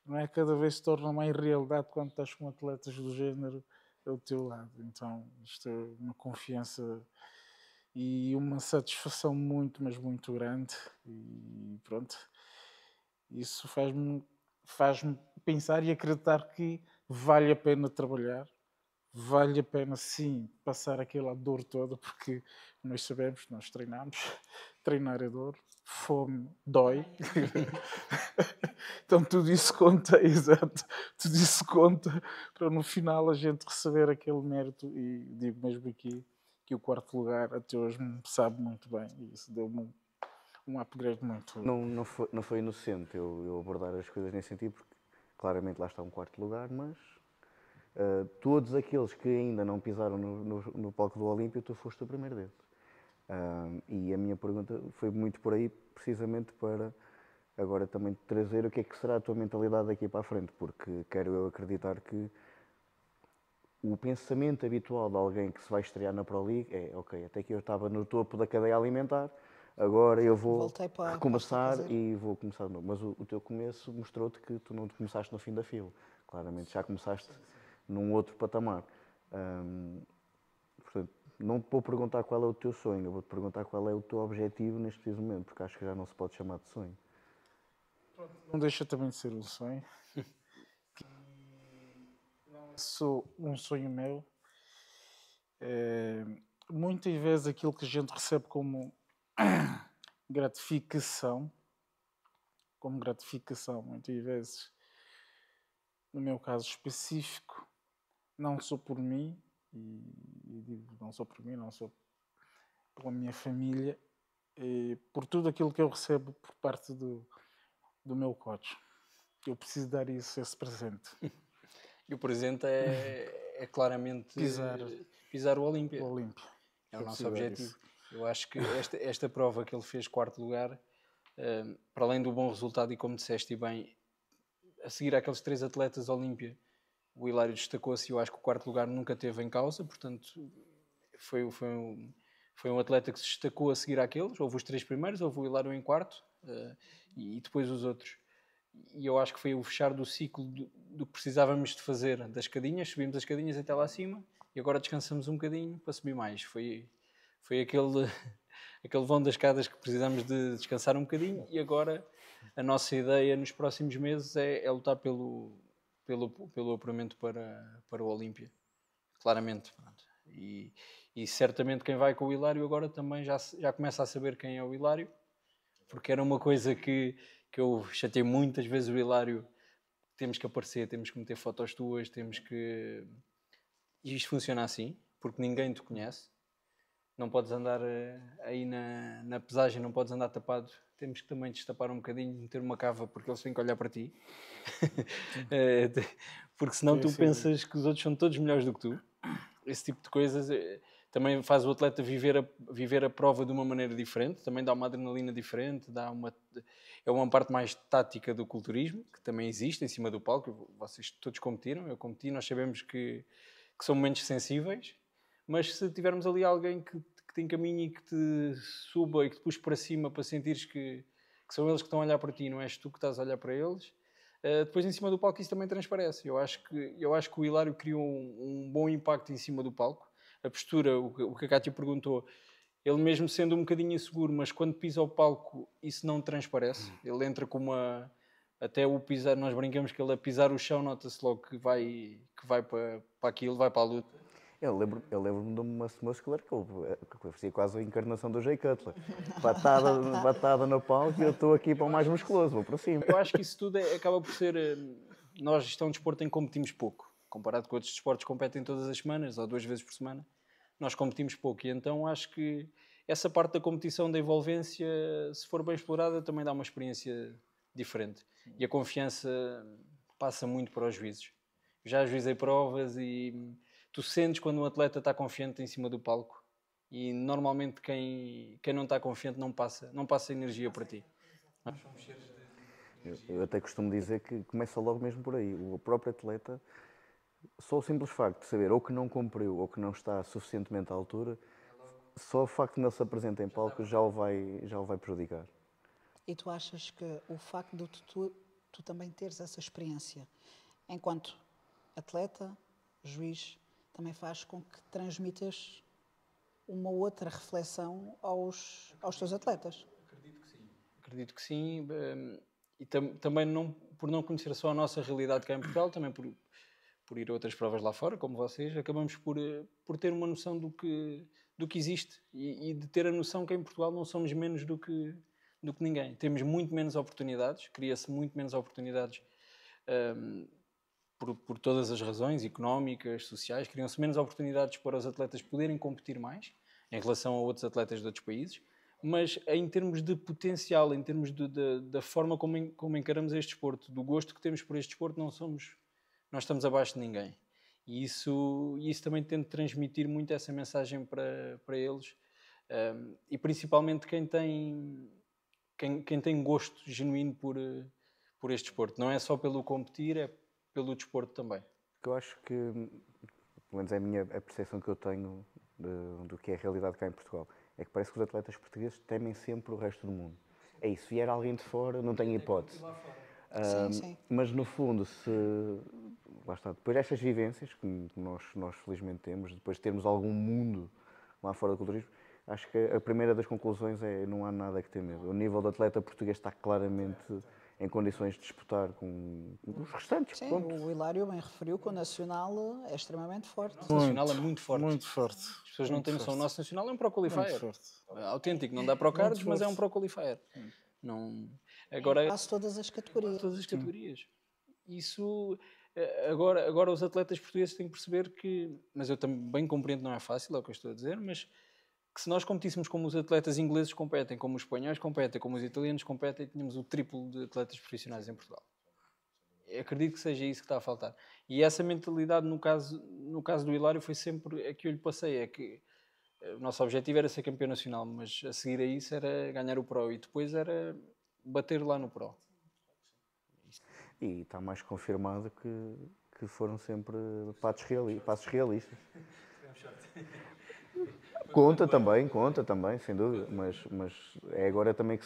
não é? Cada vez se torna mais realidade quando estás com atletas do género ao teu lado. Então, isto é uma confiança e uma satisfação muito, mas muito grande. E pronto, isso faz-me pensar e acreditar que vale a pena trabalhar. Vale a pena, sim, passar aquela dor toda, porque nós sabemos, nós treinamos, treinar é dor, fome dói. Então tudo isso conta, exato, tudo isso conta para no final a gente receber aquele mérito e digo mesmo aqui que o 4º lugar até hoje me sabe muito bem e isso deu-me um upgrade muito... Não foi inocente eu abordar as coisas nesse sentido, porque claramente lá está um 4º lugar, mas... todos aqueles que ainda não pisaram no palco do Olímpia, tu foste o primeiro deles. E a minha pergunta foi muito por aí, precisamente para agora também te trazer o que é que será a tua mentalidade daqui para a frente, porque quero eu acreditar que o pensamento habitual de alguém que se vai estrear na Pro League é ok, até que eu estava no topo da cadeia alimentar, agora eu vou recomeçar e vou começar de novo. Mas o teu começo mostrou-te que tu não começaste no fim da fila. Claramente já começaste num outro patamar. Portanto, não te vou perguntar qual é o teu sonho, eu vou-te perguntar qual é o teu objetivo neste preciso momento, porque acho que já não se pode chamar de sonho. Não deixa também de ser um sonho. Não é só um sonho meu. Muitas vezes aquilo que a gente recebe como gratificação, muitas vezes, no meu caso específico, não só por mim, e digo não só por mim, não só pela minha família, e por tudo aquilo que eu recebo por parte do meu coach. Eu preciso dar esse presente. E o presente é claramente pisar o Olímpia. O Olímpia. É o nosso objetivo. Eu acho que esta prova que ele fez quarto lugar, para além do bom resultado e como disseste bem, a seguir àqueles 3 atletas Olímpia, o Hilário destacou-se e eu acho que o quarto lugar nunca teve em causa, portanto foi um atleta que se destacou a seguir àqueles. Houve os 3 primeiros, houve o Hilário em quarto e depois os outros. E eu acho que foi o fechar do ciclo do que precisávamos de fazer das escadinhas. Subimos as escadinhas até lá acima e agora descansamos um bocadinho para subir mais. Foi aquele vão das escadas que precisamos de descansar um bocadinho e agora a nossa ideia nos próximos meses é lutar pelo apuramento para o Olímpia. Claramente. E certamente quem vai com o Hilário agora também já começa a saber quem é o Hilário, porque era uma coisa que eu chatei muitas vezes o Hilário. Temos que aparecer, temos que meter fotos tuas, temos que... E isto funciona assim, porque ninguém te conhece. Não podes andar aí na pesagem, não podes andar tapado. Temos que também destapar um bocadinho, meter uma cava, porque eles têm que olhar para ti. Porque senão tu pensas que os outros são todos melhores do que tu. Esse tipo de coisas também faz o atleta viver a prova de uma maneira diferente, também dá uma adrenalina diferente, é uma parte mais tática do culturismo, que também existe em cima do palco. Vocês todos competiram, eu competi, nós sabemos que são momentos sensíveis, mas se tivermos ali alguém que te encaminhe e que te suba e que te puxe para cima para sentires que são eles que estão a olhar para ti, não és tu que estás a olhar para eles, depois em cima do palco isso também transparece. Eu acho que o Hilário criou um bom impacto em cima do palco. A postura, o que a Cátia perguntou, ele mesmo sendo um bocadinho inseguro, mas quando pisa o palco isso não transparece. Ele entra com uma... Até o pisar, nós brincamos que ele a pisar o chão nota-se logo que vai para aquilo, vai para a luta. Eu lembro-me de uma muscular que eu fazia quase a encarnação do Jay Cutler. Batada no palco e eu estou aqui para o mais musculoso, vou para cima. Eu acho que isso tudo acaba por ser... Nós, isto é um desporto em que competimos pouco. Comparado com outros desportos que competem todas as semanas ou 2 vezes por semana, nós competimos pouco. E então acho que essa parte da competição, da envolvência, se for bem explorada, também dá uma experiência diferente. E a confiança passa muito para os juízes. Já ajuizei provas e tu sentes quando um atleta está confiante em cima do palco e normalmente quem não está confiante não passa energia para ti. Eu até costumo dizer que começa logo mesmo por aí. O próprio atleta, só o simples facto de saber ou que não cumpriu ou que não está suficientemente à altura, só o facto de não se apresentar em palco já o vai prejudicar. E tu achas que o facto de tu também teres essa experiência enquanto atleta, juiz, também faz com que transmitas uma outra reflexão aos teus atletas? Acredito que sim. E também por não conhecer só a nossa realidade cá em Portugal, também por ir a outras provas lá fora, como vocês, acabamos por ter uma noção do que existe e de ter a noção que em Portugal não somos menos do que ninguém. Temos muito menos oportunidades, cria-se muito menos oportunidades por todas as razões económicas, sociais, criam-se menos oportunidades para os atletas poderem competir mais em relação a outros atletas de outros países, mas em termos de potencial, em termos da forma como encaramos este desporto, do gosto que temos por este desporto, nós estamos abaixo de ninguém. E isso também tento transmitir muito essa mensagem para eles, e principalmente quem tem gosto genuíno por este desporto. Não é só pelo competir, é pelo desporto também. Eu acho que, pelo menos é a percepção que eu tenho do que é a realidade cá em Portugal, é que parece que os atletas portugueses temem sempre o resto do mundo. É isso, se vier alguém de fora, não tem hipótese. Sim. Mas no fundo, lá está, depois destas vivências que nós felizmente temos, depois de termos algum mundo lá fora do culturismo, acho que a primeira das conclusões é não há nada que ter medo. O nível do atleta português está claramente em condições de disputar com os restantes. Sim, Pronto. o Hilário bem referiu que o Nacional é extremamente forte. O Nacional é muito forte. Muito forte. As pessoas não têm noção. O nosso Nacional é um Pro Qualifier. Forte. Autêntico, não dá Pro Cards, mas é um Pro Qualifier. Não... Agora, Quase todas as categorias. todas as categorias. Isso, agora os atletas portugueses têm que perceber que, mas eu também compreendo que não é fácil, é o que eu estou a dizer, mas que se nós competíssemos como os atletas ingleses competem, como os espanhóis competem, como os italianos competem, tínhamos o triplo de atletas profissionais em Portugal. Eu acredito que seja isso que está a faltar. E essa mentalidade, no caso do Hilário, foi sempre a que eu lhe passei, é que O nosso objetivo era ser campeão nacional, mas a seguir a isso era ganhar o Pro e depois era bater lá no Pro. E está mais confirmado que foram sempre passos realistas. Conta também, sem dúvida, mas é agora também que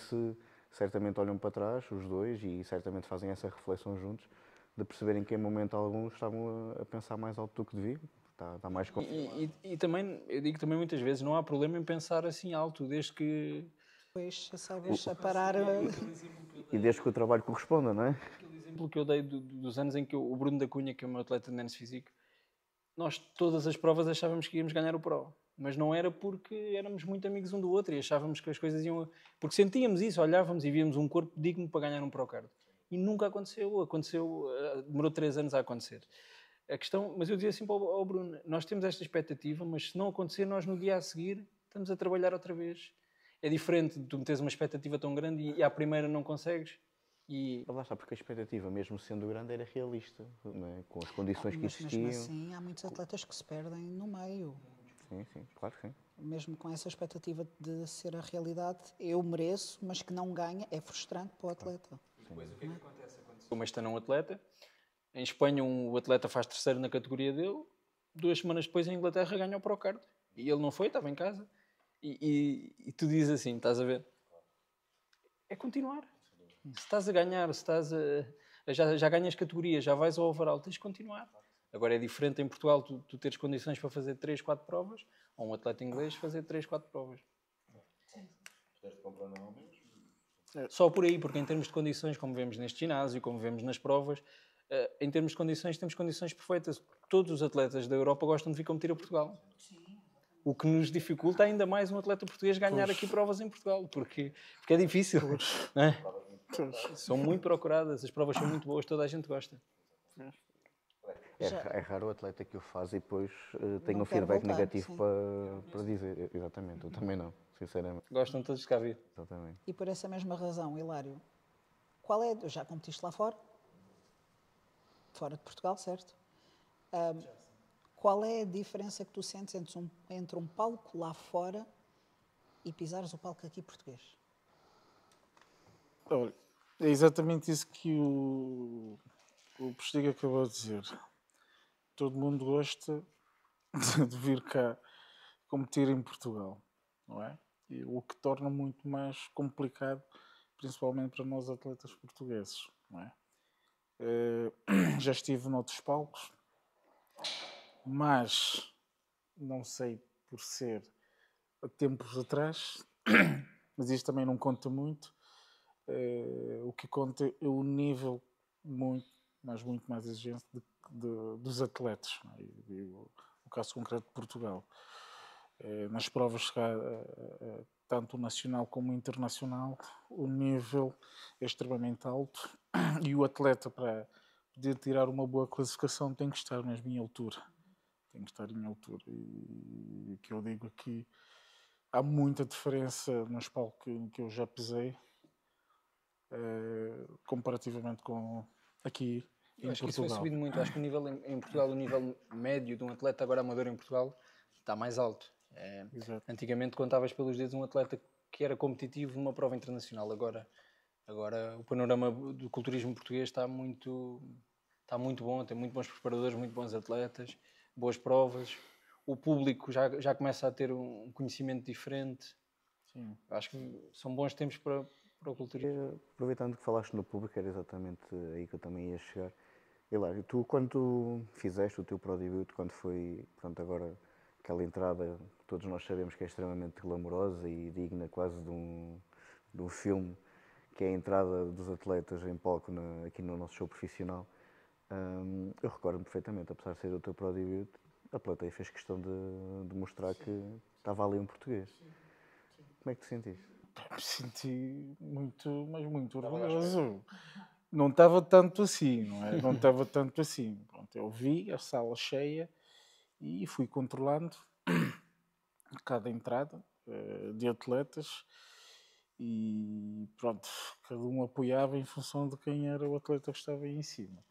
certamente olham para trás, os dois, e certamente fazem essa reflexão juntos, de perceberem que em momento algum estavam a pensar mais alto do que deviam. Está mais E também, eu digo também muitas vezes, não há problema em pensar assim alto, desde que... Depois, sabes, a parar. E desde que o trabalho corresponda, não é? Aquele exemplo que eu dei dos anos em que o Bruno da Cunha, que é o meu atleta de Nance Físico, nós todas as provas achávamos que íamos ganhar o Pro. Mas não era porque éramos muito amigos um do outro e achávamos que as coisas iam... Porque sentíamos isso, olhávamos e víamos um corpo digno para ganhar um Pro Card. E nunca aconteceu. Demorou 3 anos a acontecer. A questão, mas eu dizia assim para o Bruno, nós temos esta expectativa, mas se não acontecer, nós no dia a seguir estamos a trabalhar outra vez. É diferente de tu meteres uma expectativa tão grande e à primeira não consegues. Lá está, porque a expectativa, mesmo sendo grande, era realista, não é? Com as condições que Mas existiam. mesmo assim, há muitos atletas que se perdem no meio. Sim, claro que sim. Mesmo com essa expectativa de ser a realidade, eu mereço, mas que não ganha, é frustrante para o atleta. Depois o que é que acontece? Como este ano é um atleta, em Espanha o atleta faz terceiro na categoria dele, 2 semanas depois em Inglaterra ganha o Pro Card. E ele não foi, estava em casa. E tu dizes assim, estás a ver? É continuar. Se estás a ganhar, se estás já ganhas categoria, já vais ao overall, tens de continuar. Agora é diferente em Portugal tu teres condições para fazer 3, 4 provas, ou um atleta inglês fazer 3, 4 provas. Só por aí, porque em termos de condições, como vemos neste ginásio, como vemos nas provas, em termos de condições, temos condições perfeitas. Todos os atletas da Europa gostam de vir competir a Portugal. O que nos dificulta ainda mais um atleta português ganhar aqui provas em Portugal, porque é difícil. Não é? São muito procuradas, as provas são muito boas, toda a gente gosta. É raro o atleta que o faz e depois tem um quer feedback voltar, negativo sim. para dizer. Exatamente, eu também não, sinceramente. Gostam todos de cá vir. Exatamente. E por essa mesma razão, Hilário, já competiste lá fora? Fora de Portugal, certo? Qual é a diferença que tu sentes entre um palco lá fora e pisares o palco aqui português? Olha, é exatamente isso que o Postiga acabou de dizer. Todo mundo gosta de vir cá competir em Portugal, não é? E o que torna muito mais complicado, principalmente para nós atletas portugueses, não é? Já estive noutros palcos, mas não sei por ser há tempos atrás, mas isto também não conta muito. O que conta é o nível muito mais exigente dos atletas. Não é? O caso concreto de Portugal. Nas provas cá, tanto nacional como internacional, o nível é extremamente alto e o atleta, para poder tirar uma boa classificação, tem que estar mesmo em altura. Tem que estar em altura. E o que eu digo aqui, há muita diferença nos palcos que eu já pisei, comparativamente com aqui em Acho que isso foi Portugal. subido muito. Acho que o nível em Portugal, o nível médio de um atleta agora amador em Portugal está mais alto. Antigamente contavas pelos dedos um atleta que era competitivo numa prova internacional. Agora o panorama do culturismo português está muito bom. Tem muito bons preparadores, muito bons atletas, boas provas. O público já começa a ter um conhecimento diferente. Sim. Acho que são bons tempos para o culturismo. Aproveitando que falaste no público, era exatamente aí que eu também ia chegar. Hilário, tu quando tu fizeste o teu Pro Debut, quando foi, pronto, agora aquela entrada, todos nós sabemos que é extremamente glamourosa e digna quase de um filme, que é a entrada dos atletas em palco aqui no nosso show profissional. Eu recordo-me perfeitamente, apesar de ser o teu Pro Debut, a plateia fez questão de mostrar que estava ali um português. Como é que te sentiste? Me senti mas muito orgulhoso. Não estava tanto assim, não é? Não estava tanto assim. Pronto, eu vi a sala cheia e fui controlando cada entrada de atletas e pronto, cada um apoiava em função de quem era o atleta que estava aí em cima.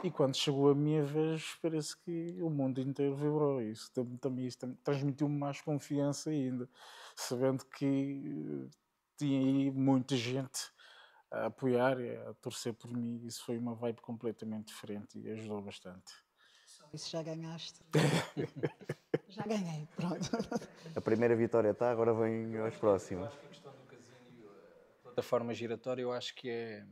E quando chegou a minha vez, parece que o mundo inteiro vibrou. Isso também transmitiu-me mais confiança ainda, sabendo que tinha aí muita gente a apoiar e a torcer por mim. Isso foi uma vibe completamente diferente e ajudou bastante. Isso já ganhaste. Já ganhei, pronto. A primeira vitória está, agora vem aos próximos. A questão do casino, a plataforma giratória, eu acho que é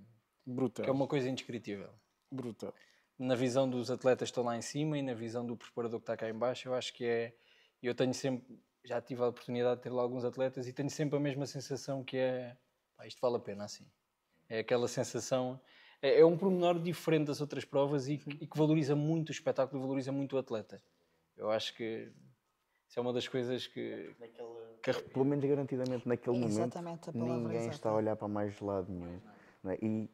Brutal. uma coisa indescritível. Brutal. Na visão dos atletas que estão lá em cima e na visão do preparador que está cá em baixo, eu acho que é... Eu tenho sempre... Já tive a oportunidade de ter lá alguns atletas e tenho sempre a mesma sensação que é... Pá, isto vale a pena assim. É aquela sensação... É um pormenor diferente das outras provas e que valoriza muito o espetáculo, valoriza muito o atleta. Eu acho que isso é uma das coisas que Pelo menos garantidamente naquele momento, Exatamente, a palavra ninguém exata. está a olhar para mais lado nenhum. Não é? E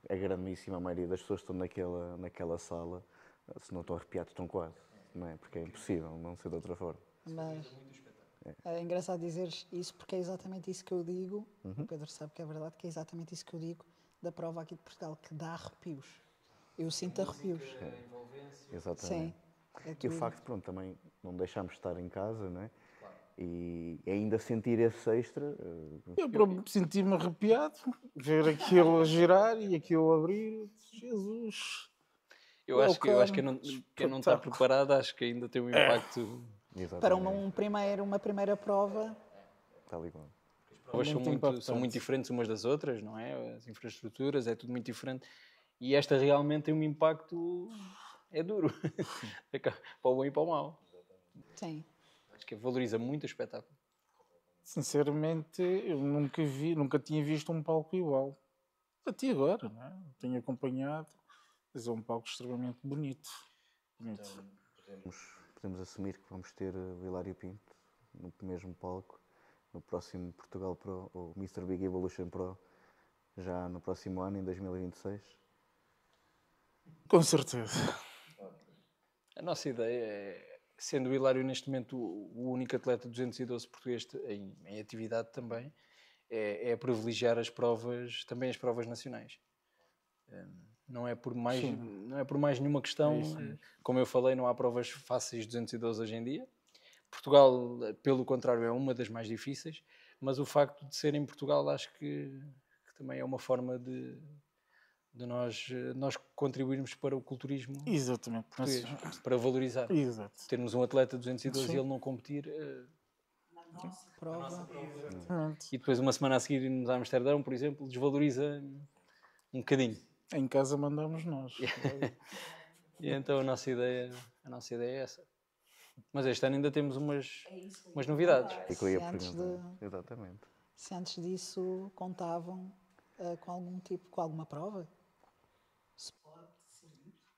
a grandíssima maioria das pessoas que estão naquela sala, se não estão arrepiados, estão quase. Não é? Porque é impossível não ser de outra forma. Mas é engraçado dizer isso porque é exatamente isso que eu digo. O Pedro sabe que é verdade, que é exatamente isso que eu digo da prova aqui de Portugal, que dá arrepios. Eu sinto arrepios. Exatamente. Sim. É E o tudo. facto, pronto, também não deixámos de estar em casa, não é? E ainda sentir esse extra. Eu próprio senti-me arrepiado, ver aquilo a girar e aquilo a abrir. Jesus! eu acho que Welcome. quem não está Espetáculo. preparado, acho que ainda tem um impacto. Para Exatamente. uma primeira prova, Tal e qual. As provas são Muito muito impactante. diferentes umas das outras, não é? As infraestruturas, é tudo muito diferente. E esta realmente tem um impacto... É duro. Para o bom e para o mau. sim. Acho que valoriza muito o espetáculo. Sinceramente, eu nunca tinha visto um palco igual. Até agora, não é? Tenho acompanhado, mas é um palco extremamente bonito. Bonito. Podemos assumir que vamos ter o Hilário Pinto no mesmo palco no próximo Portugal Pro, ou Mr. Big Evolution Pro, já no próximo ano, em 2026. Com certeza. A nossa ideia é, sendo o Hilário neste momento o único atleta 212 português em atividade também, é privilegiar as provas, também as provas nacionais. Não é por mais, Sim. não é por mais nenhuma questão. É isso mesmo. Como eu falei, não há provas fáceis 212 hoje em dia. Portugal, pelo contrário, é uma das mais difíceis, mas o facto de ser em Portugal acho que também é uma forma de nós contribuirmos para o culturismo Exatamente. português, para valorizar. Exato. Termos um atleta 212 Sim. e ele não competir, Prova. Exatamente. e depois uma semana a seguir irmos a Amsterdão, por exemplo, desvaloriza um bocadinho. Em casa mandamos nós. E então a nossa ideia é essa. Mas este ano ainda temos umas novidades. É que eu ia Se antes perguntar. Exatamente. Se antes disso contavam com alguma prova?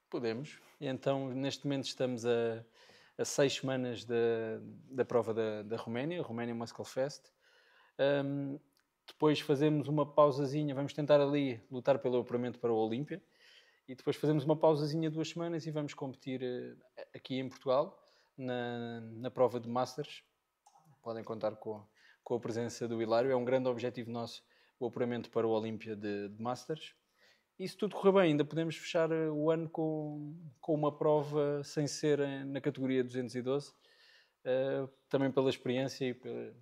Podemos. E então, neste momento, estamos a 6 semanas da prova da Roménia, Romania Muscle Fest. Depois fazemos uma pausazinha, vamos tentar ali lutar pelo apuramento para o Olímpia. E depois fazemos uma pausazinha 2 semanas e vamos competir aqui em Portugal, na prova de Masters. Podem contar com a presença do Hilário. É um grande objetivo nosso, o apuramento para o Olímpia de Masters. E se tudo correr bem, ainda podemos fechar o ano com uma prova sem ser na categoria 212, também pela experiência e para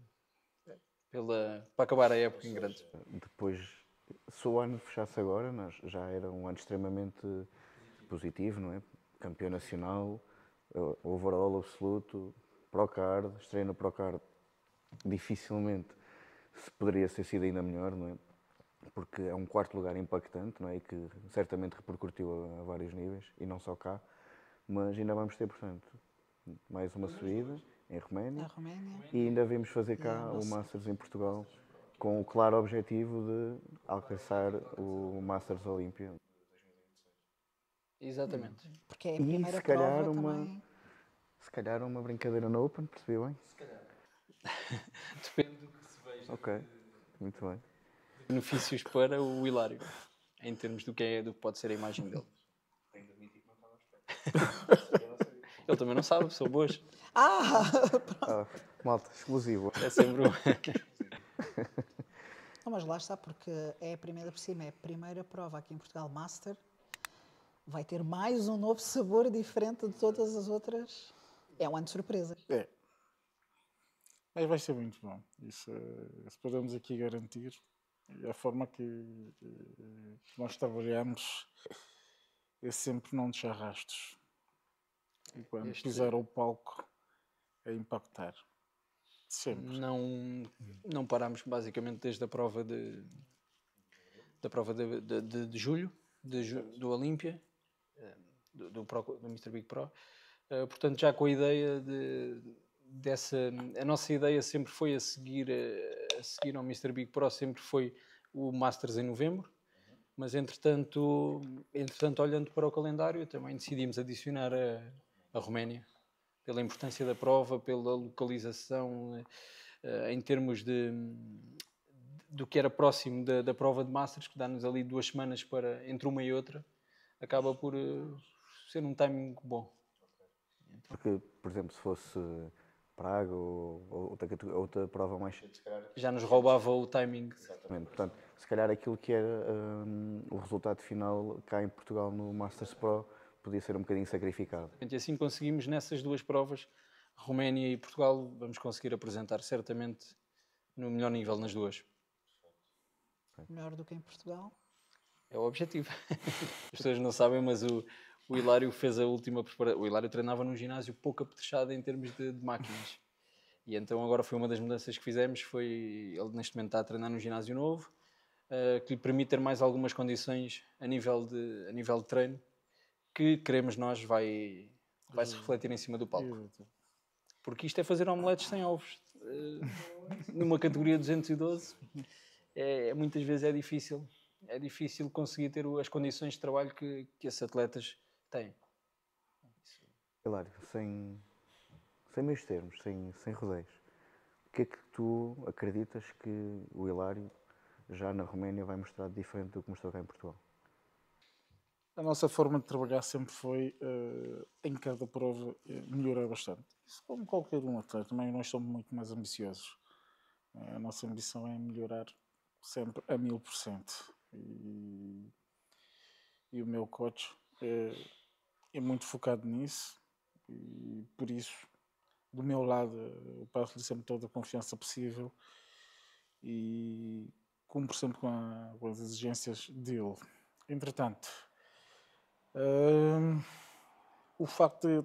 acabar a época em grande. Depois, se o ano fechasse agora, já era um ano extremamente positivo, não é? Campeão nacional, overall absoluto, Procard, estreia no Procard, dificilmente poderia ter sido ainda melhor, não é? Porque é um quarto lugar impactante, não é? E que certamente repercutiu a vários níveis, e não só cá, mas ainda vamos ter, portanto, mais uma subida em Roménia, A Roménia? e ainda vamos fazer cá o Masters em Portugal, com o claro objetivo de alcançar o Masters Olímpia. Exatamente. Porque é a E primeira se calhar prova uma, também. se calhar uma brincadeira no Open, percebi bem? Depende do que se veja. Ok, muito bem. Benefícios para o Hilário, em termos do que pode ser a imagem dele. Ele também não sabe, são boas. Malta, exclusivo. É sempre Não, mas lá está, porque é a primeira por cima, é a primeira prova aqui em Portugal Master. vai ter mais um novo sabor diferente de todas as outras. É um ano de surpresa. É. Mas vai ser muito bom. Isso podemos aqui garantir. E a forma que nós trabalhamos é sempre não deixar rastros. E quando pisar o palco, é impactar. Sempre. Não parámos basicamente desde a prova de julho, do Olímpia, do Mr. Big Pro. Portanto, já com a ideia a nossa ideia sempre foi a seguir ao Mr. Big Pro, sempre foi o Masters em novembro, mas entretanto olhando para o calendário, também decidimos adicionar a Roménia, pela importância da prova, pela localização, em termos do que era próximo da prova de Masters, que dá-nos ali 2 semanas entre uma e outra, acaba por ser um timing bom. Porque, por exemplo, se fosse Praga ou outra prova mais cedo, já nos roubava o timing. Exatamente. Portanto, se calhar aquilo que era o resultado final cá em Portugal no Masters Pro podia ser um bocadinho sacrificado. E assim conseguimos, nessas 2 provas, Roménia e Portugal, vamos conseguir apresentar certamente no melhor nível nas 2. Melhor do que em Portugal. É o objetivo. As pessoas não sabem, mas o Hilário fez a última preparação. O Hilário treinava num ginásio pouco apetrechado em termos de máquinas. E então agora foi uma das mudanças que fizemos, ele neste momento está a treinar num ginásio novo, que lhe permite ter mais algumas condições a nível de treino, que queremos nós vai se refletir em cima do palco. Porque isto é fazer omeletes sem ovos. Numa categoria 212, muitas vezes é difícil. É difícil conseguir ter as condições de trabalho que esses atletas têm. Hilário, sem meios termos, sem rodeios, o que é que tu acreditas que o Hilário já na Roménia vai mostrar de diferente do que mostrou cá em Portugal? A nossa forma de trabalhar sempre foi, em cada prova, melhorar bastante. Isso como qualquer um atleta, também nós somos muito mais ambiciosos. A nossa ambição é melhorar sempre a 1000%. E o meu coach é muito focado nisso e por isso, do meu lado, eu passo-lhe sempre toda a confiança possível e cumpro sempre com as exigências dele. Entretanto, o facto de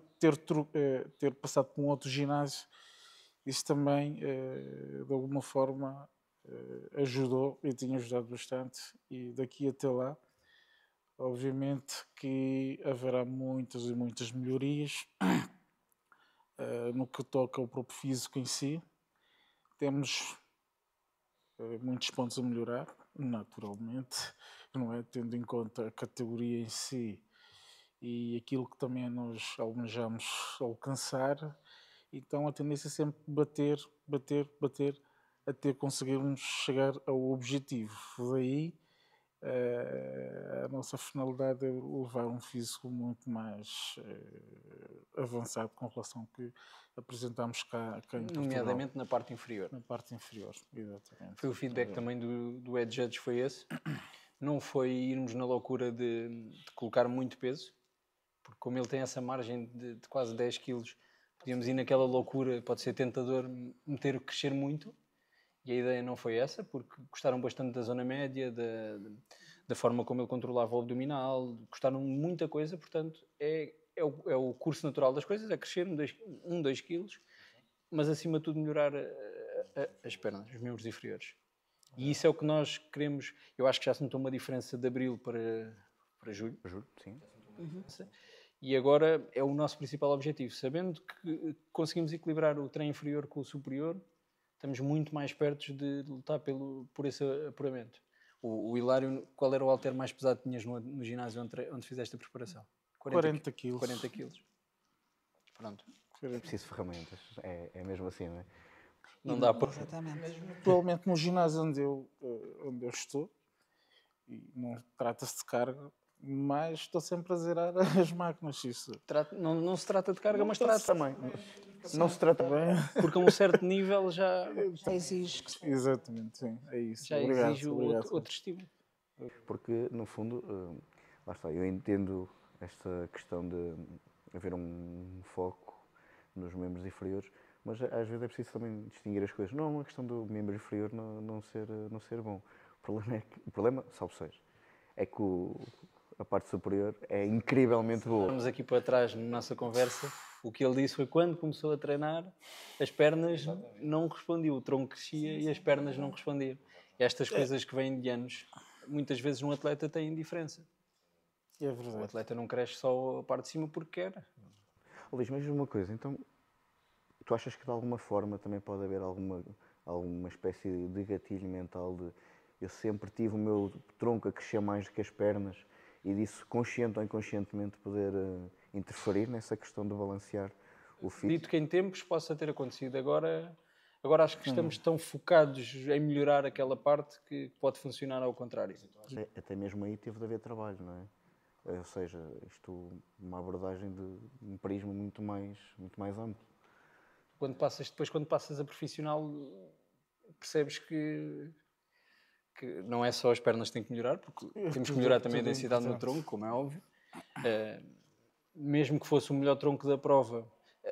ter passado por um outro ginásio, isso também, de alguma forma, ajudou e tinha ajudado bastante. E daqui até lá, obviamente que haverá muitas e muitas melhorias no que toca ao próprio físico em si. Temos muitos pontos a melhorar, naturalmente, não é? Tendo em conta a categoria em si e aquilo que também nós almejamos alcançar, então a tendência é sempre bater, até conseguirmos chegar ao objetivo. Daí a nossa finalidade é levar um físico muito mais avançado com relação ao que apresentámos cá em Portugal. Nomeadamente na parte inferior. Na parte inferior, exatamente. Foi o feedback também do Head Judge, foi esse. Não foi irmos na loucura de colocar muito peso, porque como ele tem essa margem de quase 10 quilos, podíamos ir naquela loucura, pode ser tentador crescer muito, e a ideia não foi essa, porque gostaram bastante da zona média, da forma como ele controlava o abdominal, gostaram de muita coisa, portanto é o curso natural das coisas, é crescer 2 quilos, mas acima de tudo melhorar as pernas, os membros inferiores. E isso é o que nós queremos. Eu acho que já se notou uma diferença de abril para julho. Julho, sim. E agora é o nosso principal objetivo. Sabendo que conseguimos equilibrar o treino inferior com o superior, estamos muito mais perto de lutar por esse apuramento. O Hilário, qual era o halter mais pesado que tinhas no ginásio onde fizeste a preparação? 40 quilos. 40 quilos. Pronto. É preciso ferramentas, é mesmo assim, não é? Não dá para... Exatamente. Atualmente no ginásio onde eu estou, e não trata-se de carga, mas estou sempre a zerar as máquinas. Isso. Não se trata de carga, mas trata também. Não se trata bem. Porque a um certo nível já Exige que Exatamente, sim, é isso. já Obrigado, exige obrigado. outro estímulo. porque, no fundo, lá está, eu entendo esta questão de haver um foco nos membros inferiores, mas às vezes é preciso também distinguir as coisas. Não é uma questão do membro inferior não ser bom. O problema, salvo seja, é que a parte superior é incrivelmente boa. Vamos aqui para trás na nossa conversa. O que ele disse foi quando começou a treinar, as pernas não respondiam, o tronco crescia e as pernas não respondiam. E estas coisas que vêm de anos, muitas vezes um atleta tem diferença. É O verdade. atleta não cresce só a parte de cima porque quer. Luís, mas diz-me uma coisa, então, tu achas que de alguma forma também pode haver alguma espécie de gatilho mental de eu sempre tive o meu tronco a crescer mais do que as pernas e disso, consciente ou inconscientemente, poder interferir nessa questão de balancear o físico? Dito que em tempos possa ter acontecido. Agora acho que estamos tão focados em melhorar aquela parte que pode funcionar ao contrário. Até mesmo aí teve de haver trabalho, não é? Ou seja, uma abordagem de um prisma muito mais amplo. Quando passas a profissional, percebes que não é só as pernas que têm que melhorar, porque temos que melhorar também a densidade no tronco, como é óbvio. Mesmo que fosse o melhor tronco da prova,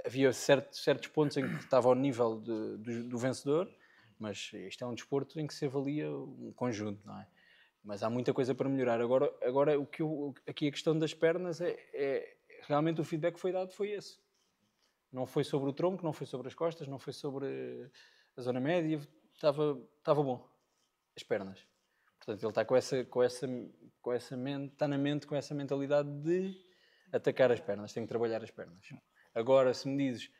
havia certos pontos em que estava ao nível do vencedor, mas isto é um desporto em que se avalia um conjunto, não é? Mas há muita coisa para melhorar. Agora aqui a questão das pernas realmente o feedback que foi dado foi esse. Não foi sobre o tronco, não foi sobre as costas, não foi sobre a zona média, estava bom. As pernas. Portanto, ele está está na mente com essa mentalidade de atacar as pernas, tem que trabalhar as pernas. Agora, se me dizes,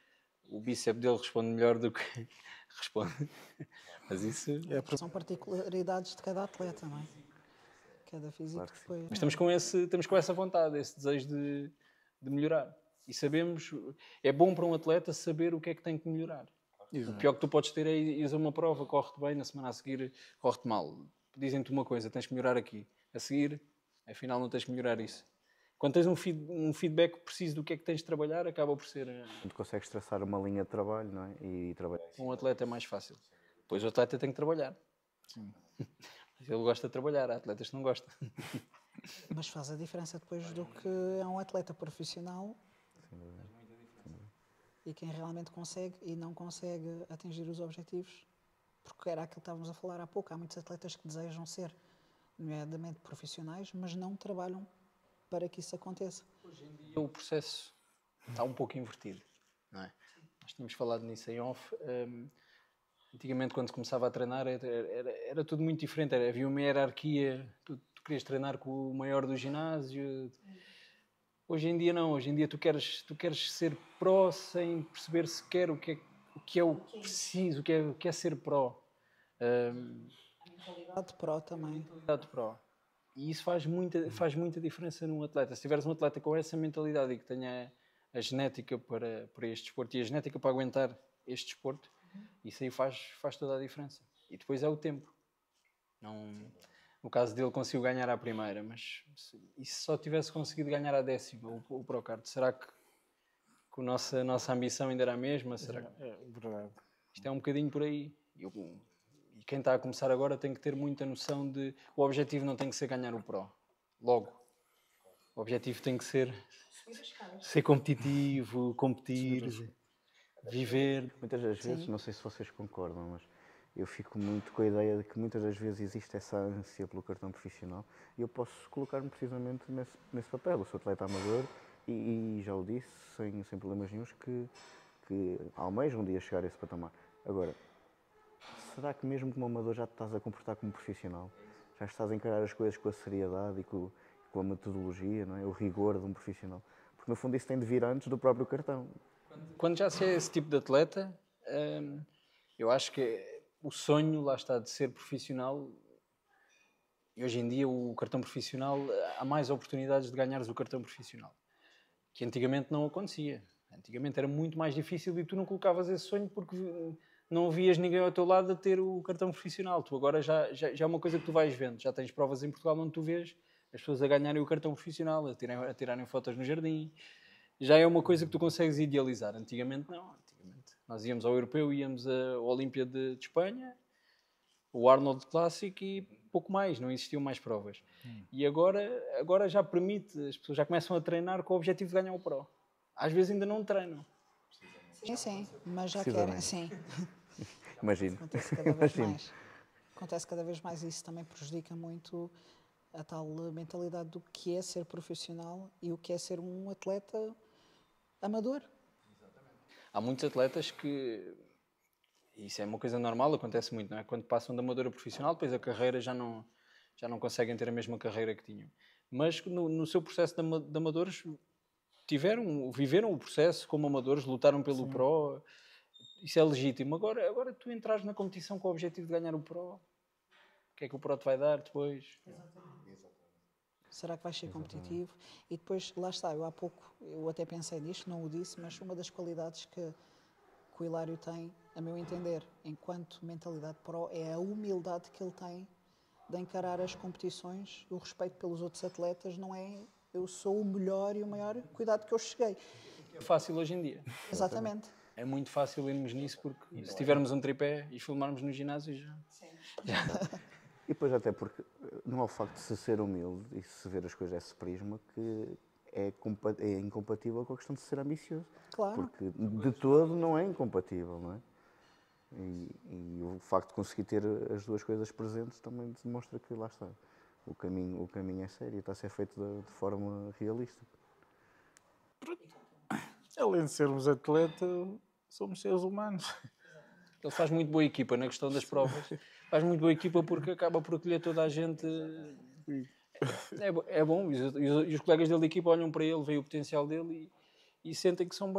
o bíceps dele responde melhor do que responde, mas isso... São particularidades de cada atleta, não é? Cada físico Claro que sim. depois. Mas estamos com essa vontade, esse desejo de melhorar. E sabemos, é bom para um atleta saber o que é que tem que melhorar. O pior que tu podes ter é ir a uma prova, corre-te bem, na semana a seguir corre-te mal. Dizem-te uma coisa, tens que melhorar aqui. A seguir, afinal não tens que melhorar isso. Quando tens um feedback preciso do que é que tens de trabalhar, acaba por ser... Quando consegues traçar uma linha de trabalho, não é? E trabalhar. Um atleta é mais fácil. Depois o atleta tem que trabalhar. Sim. Mas ele gosta de trabalhar, há atletas que não gostam. Mas faz a diferença depois do que é um atleta profissional e quem realmente consegue e não consegue atingir os objetivos. Porque era aquilo que estávamos a falar há pouco. Há muitos atletas que desejam ser, nomeadamente profissionais, mas não trabalham para que isso aconteça. Hoje em dia o processo está um pouco invertido, não é? Nós tínhamos falado nisso em off. Antigamente, quando se começava a treinar, era tudo muito diferente. Havia uma hierarquia, tu querias treinar com o maior do ginásio. Hoje em dia não, hoje em dia tu queres ser pró sem perceber sequer o que é o preciso, o que é ser pró. Mentalidade pró também. Mentalidade pró. E isso faz muita diferença num atleta. Se tiveres um atleta com essa mentalidade e que tenha a genética para este desporto e a genética para aguentar este desporto, isso aí faz toda a diferença. E depois é o tempo. No caso dele conseguiu ganhar à primeira, mas e se só tivesse conseguido ganhar à décima, o Procard, será que a nossa ambição ainda era a mesma? Será que... É verdade. Isto é um bocadinho por aí. E quem está a começar agora tem que ter muita noção de... O objetivo não tem que ser ganhar o Pro. Logo. O objetivo tem que ser competitivo, competir, viver. Muitas das vezes, não sei se vocês concordam, mas eu fico muito com a ideia de que muitas das vezes existe essa ânsia pelo cartão profissional e eu posso colocar-me precisamente nesse papel. Eu sou atleta amador e já o disse, sem problemas nenhums, que almejo um dia chegar a esse patamar. Agora, será que mesmo como amador já te estás a comportar como profissional? Já estás a encarar as coisas com a seriedade e com a metodologia, não é? O rigor de um profissional? Porque no fundo isso tem de vir antes do próprio cartão. Quando já se é esse tipo de atleta, eu acho que o sonho, lá está, de ser profissional, e hoje em dia o cartão profissional, há mais oportunidades de ganhares o cartão profissional, que antigamente não acontecia. Antigamente era muito mais difícil e tu não colocavas esse sonho porque não vias ninguém ao teu lado a ter o cartão profissional. Tu agora já é uma coisa que tu vais vendo. Já tens provas em Portugal onde tu vês as pessoas a ganharem o cartão profissional, a tirarem fotos no jardim. Já é uma coisa que tu consegues idealizar. Antigamente não. Antigamente nós íamos ao Europeu, íamos à Olímpia de Espanha o Arnold Classic e pouco mais, não existiam mais provas. E agora já permite, as pessoas já começam a treinar com o objetivo de ganhar o Pro. Às vezes ainda não treinam. Sim, mas já querem, sim. Imagino. Acontece cada vez Imagino. mais. Acontece cada vez mais e isso também prejudica muito a tal mentalidade do que é ser profissional e o que é ser um atleta amador. Há muitos atletas que, isso é uma coisa normal, acontece muito, não é? Quando passam de amador a profissional, depois a carreira já não conseguem ter a mesma carreira que tinham. Mas no seu processo de amadores, viveram o processo como amadores, lutaram pelo Pro, isso é legítimo. Agora tu entras na competição com o objetivo de ganhar o Pro, o que é que o Pro te vai dar depois? Será que vais ser competitivo? E depois, lá está, eu há pouco, eu até pensei nisto, não o disse, mas uma das qualidades que o Hilário tem, a meu entender, enquanto mentalidade pro, é a humildade que ele tem de encarar as competições, o respeito pelos outros atletas, não é eu sou o melhor e o maior, cuidado que eu cheguei. É fácil hoje em dia. Exatamente. É muito fácil irmos nisso, porque se tivermos um tripé e filmarmos no ginásio já... E depois até porque não é o facto de se ser humilde e se ver as coisas desse prisma que é incompatível com a questão de ser ambicioso. Claro. Porque de todo não é incompatível, não é? E o facto de conseguir ter as duas coisas presentes também demonstra que lá está. O caminho é sério e está a ser feito de forma realista. Além de sermos atleta, somos seres humanos. Ele faz muito boa equipa na questão das provas. Faz muito boa equipa porque acaba por acolher toda a gente. É bom. E os colegas dele de equipa olham para ele, veem o potencial dele e sentem que são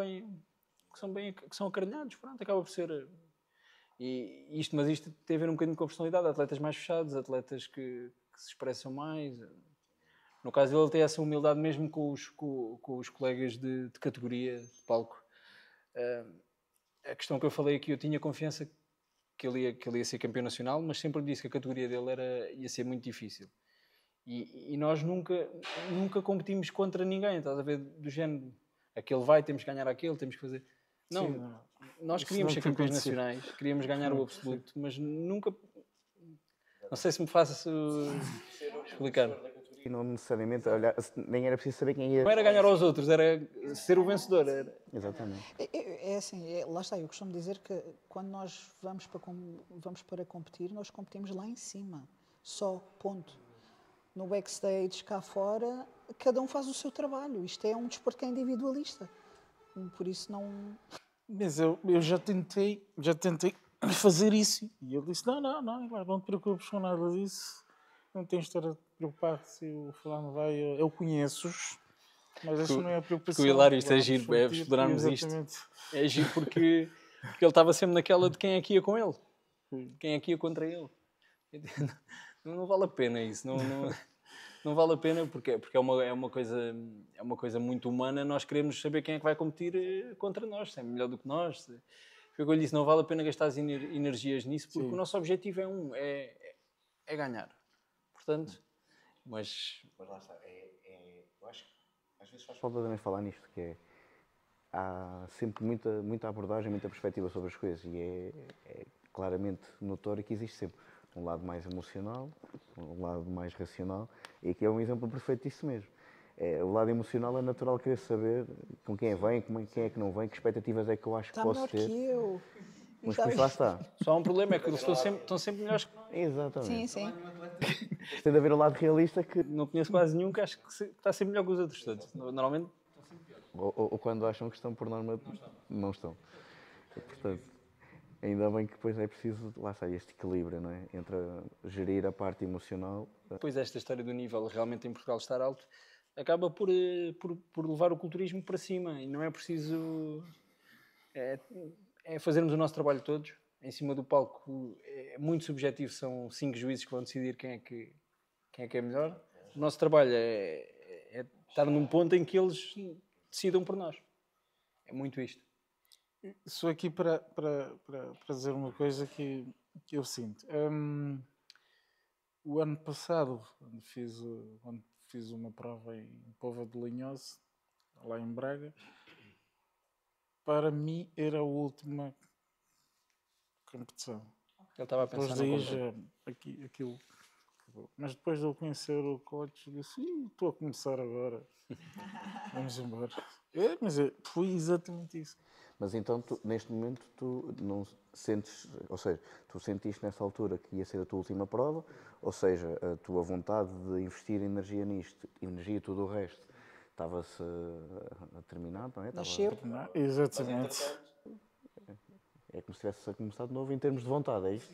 acarinhados. Pronto, acaba por ser. Mas isto tem a ver um bocadinho com a personalidade. Atletas mais fechados, atletas que se expressam mais. No caso dele, ele tem essa humildade mesmo com os colegas de categoria, de palco. A questão que eu falei aqui, eu tinha confiança que ele ia ser campeão nacional, mas sempre disse que a categoria dele ia ser muito difícil. E nós nunca competimos contra ninguém, estás a ver? Do género, aquele vai, temos que ganhar aquele, temos que fazer... Não, Sim, nós isso queríamos nunca ser campeões aconteceu. nacionais, queríamos ganhar o absoluto, mas nunca... Não sei se me faço explicar. E não necessariamente olhar, nem era preciso saber quem ia. Não era ganhar aos outros, era ser o vencedor. Exatamente. É assim, lá está, eu costumo dizer que quando nós vamos para competir, nós competimos lá em cima, só, ponto. No backstage, cá fora, cada um faz o seu trabalho. Isto é um desporto que é individualista. Por isso não... Mas eu já tentei fazer isso. E ele disse, não te preocupes com nada disso. Não tens de estar a preocupar se o fulano vai... Eu conheço-os, mas isso não é a preocupação. Porque o Hilário, isto é Vamos giro, competir, explorarmos isto. exatamente. É giro porque ele estava sempre naquela de quem é que ia com ele. Quem é que ia contra ele. Não vale a pena isso. Não vale a pena porque é uma coisa muito humana. Nós queremos saber quem é que vai competir contra nós, se é melhor do que nós. Foi o que eu lhe disse, não vale a pena gastar as energias nisso porque o nosso objetivo é ganhar. Portanto, mas lá está, eu acho que às vezes faz falta também falar nisto, que é, há sempre muita abordagem, muita perspectiva sobre as coisas e é claramente notório que existe sempre um lado mais emocional, um lado mais racional e aqui é um exemplo perfeito disso mesmo. O lado emocional é natural querer saber com quem vem, quem é que não vem, que expectativas é que eu acho que Está posso melhor ter. que eu. Mas depois lá está. só há um problema, é que eles estão sempre melhores que nós. Exatamente. Sim. Tem de haver o lado realista que... Não conheço quase nenhum que acho que está sempre melhor que os outros todos. Normalmente, Ou quando acham que estão, por norma, não estão. E, portanto, ainda bem que depois é preciso, lá está, este equilíbrio, não é? Entre gerir a parte emocional. depois esta história do nível realmente em Portugal estar alto, acaba por levar o culturismo para cima. E não é preciso... É fazermos o nosso trabalho todos. Em cima do palco é muito subjetivo, são 5 juízes que vão decidir quem é que é melhor. O nosso trabalho é estar num ponto em que eles decidam por nós. É muito isto. Só aqui para dizer uma coisa que eu sinto. O ano passado, quando fiz uma prova em Póvoa de Lanhoso, lá em Braga, para mim era a última competição. Ele estava a Depois pensar daí no já, aquilo acabou. Mas depois de eu conhecer o coach, eu disse, estou a começar agora, vamos embora. Mas foi exatamente isso. Mas então, neste momento, tu não sentes, ou seja, tu sentiste nessa altura que ia ser a tua última prova, ou seja, a tua vontade de investir energia nisto, energia e tudo o resto, estava-se a terminar, não é? Nasceu. Exatamente. É como se tivesse a começar de novo em termos de vontade, é isto?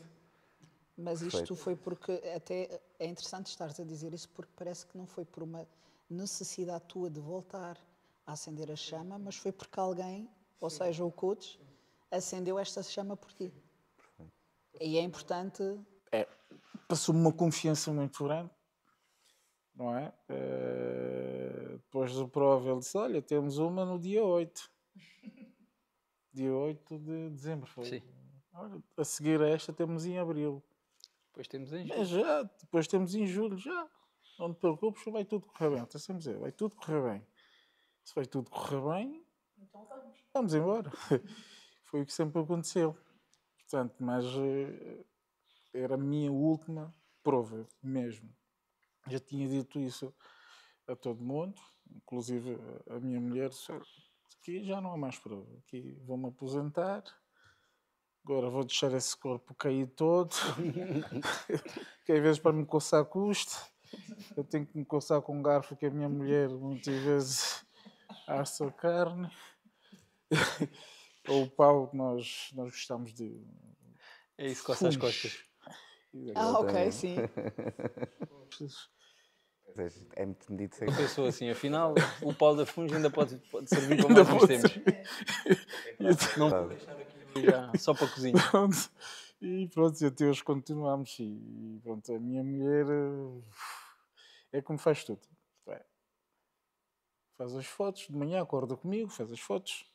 Mas Perfeito. isto foi porque, até é interessante estares a dizer isso, porque parece que não foi por uma necessidade tua de voltar a acender a chama, mas foi porque alguém, ou seja, o coach, acendeu esta chama por ti. E é importante. Passou-me uma confiança muito grande, não é? Depois da prova ele disse, olha, temos uma no dia 8. Dia 8 de dezembro foi. Sim. Olha, a seguir a esta temos em abril. Depois temos em Mas já, depois temos em julho, já. Não te preocupes, vai tudo correr bem. Estou sempre a dizer, vai tudo correr bem. Se vai tudo correr bem, então vamos embora. Foi o que sempre aconteceu. Portanto, mas era a minha última prova mesmo. Já tinha dito isso a todo mundo, inclusive a minha mulher disse, aqui já não há mais prova, aqui vou-me aposentar, agora vou deixar esse corpo cair todo, que às vezes para me coçar custa, eu tenho que me coçar com um garfo que a minha mulher muitas vezes assa a carne, ou o pau que nós gostamos de... É isso, coça as costas. Ok, sim. É muito medido. Eu pensou assim, afinal, o pau da funge ainda pode servir para mais uns tempos. Não vou deixar aqui já, só para a cozinha. E pronto, e até hoje continuamos. E pronto, a minha mulher é como faz tudo. Faz as fotos, de manhã acorda comigo, faz as fotos,